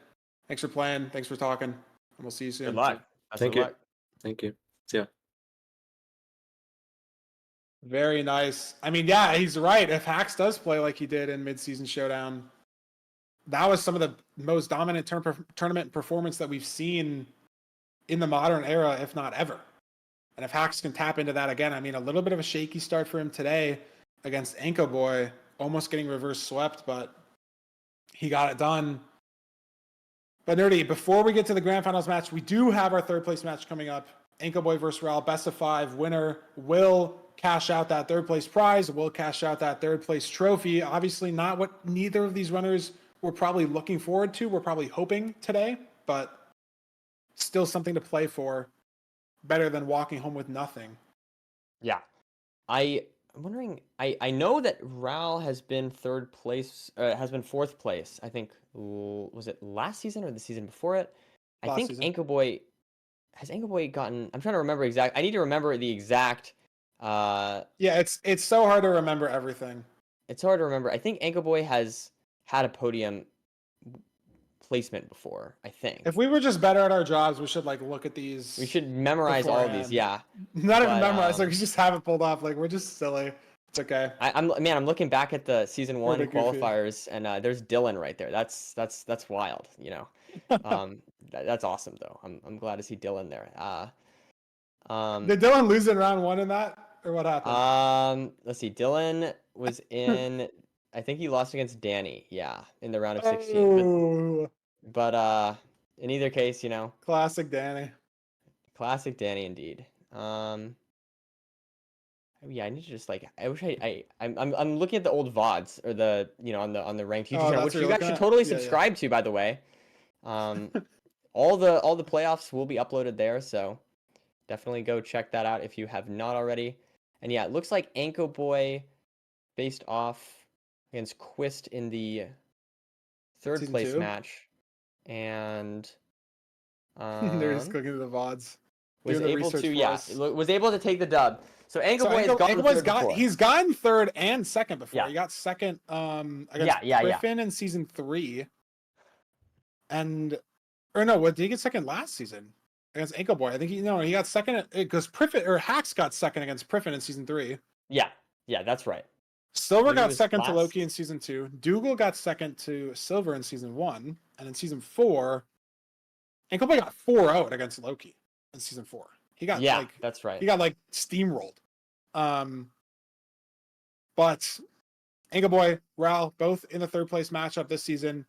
Thanks for playing. Thanks for talking. And we'll see you soon. Good luck. Best Thank of you. luck. Thank you. See ya. Very nice. I mean, yeah, he's right. If Hax does play like he did in mid-season showdown, that was some of the most dominant tournament performance that we've seen in the modern era, if not ever. And if Hax can tap into that again, I mean, a little bit of a shaky start for him today against Anko Boy, almost getting reverse swept, but he got it done. But Nerdy, before we get to the grand finals match, we do have our 3rd place match coming up. Anko Boy versus Ral, best of 5. Winner will cash out that 3rd place prize, will cash out that 3rd place trophy. Obviously not what neither of these runners were probably looking forward to. We're probably hoping today, but still something to play for. Better than walking home with nothing. Yeah. I'm wondering, I know that Ral has been 3rd place, has been 4th place. I think, was it last season or the season before it? I Last think season. Anko Boy, has Anko Boy gotten, I'm trying to remember I need to remember the exact, Yeah, it's so hard to remember everything. it's hard to remember. I think Anko Boy has had a podium placement before, I think. If we were just better at our jobs, we should like look at these. We should memorize all of these, beforehand. yeah. Not even But, memorize, like we just have it pulled off. Like we're just silly. It's okay. I'm looking back at the season We're 1 the goofy. qualifiers, and there's Dylan right there. That's wild, you know. That's awesome though. I'm glad to see Dylan there. Did Dylan lose in round 1 in that, or what happened? Let's see. Dylan was in. I think he lost against Danny. Yeah, in the round of 16. Oh, But in either case, you know, classic Danny. classic Danny indeed. Yeah, I need to just like. I wish I'm looking at the old VODs or the on the ranked YouTube Oh, channel, that's which what you you're guys looking should at? totally Yeah, yeah. subscribe to, by the way. All the playoffs will be uploaded there, so definitely go check that out if you have not already. And yeah, it looks like Anko Boy faced off against Quist in the 3rd Season place 2? match, and They're just clicking to the VODs. was Doing the able research to for us. was able to take the dub. So Anko So Boy has Anko gotten Boy's 3rd before. he's gotten 3rd and 2nd before. Yeah. He got 2nd against Yeah. Griffin in season 3. And or no, what did he get 2nd last season? Against Anko Boy. I think he got 2nd because Priffin or Hax got 2nd against Priffin in season 3. Yeah, that's right. Silver But he got was 2nd to last. Loki in season 2. Doogile got 2nd to Silver in season 1. And in season 4, Anko Boy got 4-0 against Loki in season 4. He got That's right. he got like steamrolled. But Anko Boy, Ral, both in the 3rd place matchup this season.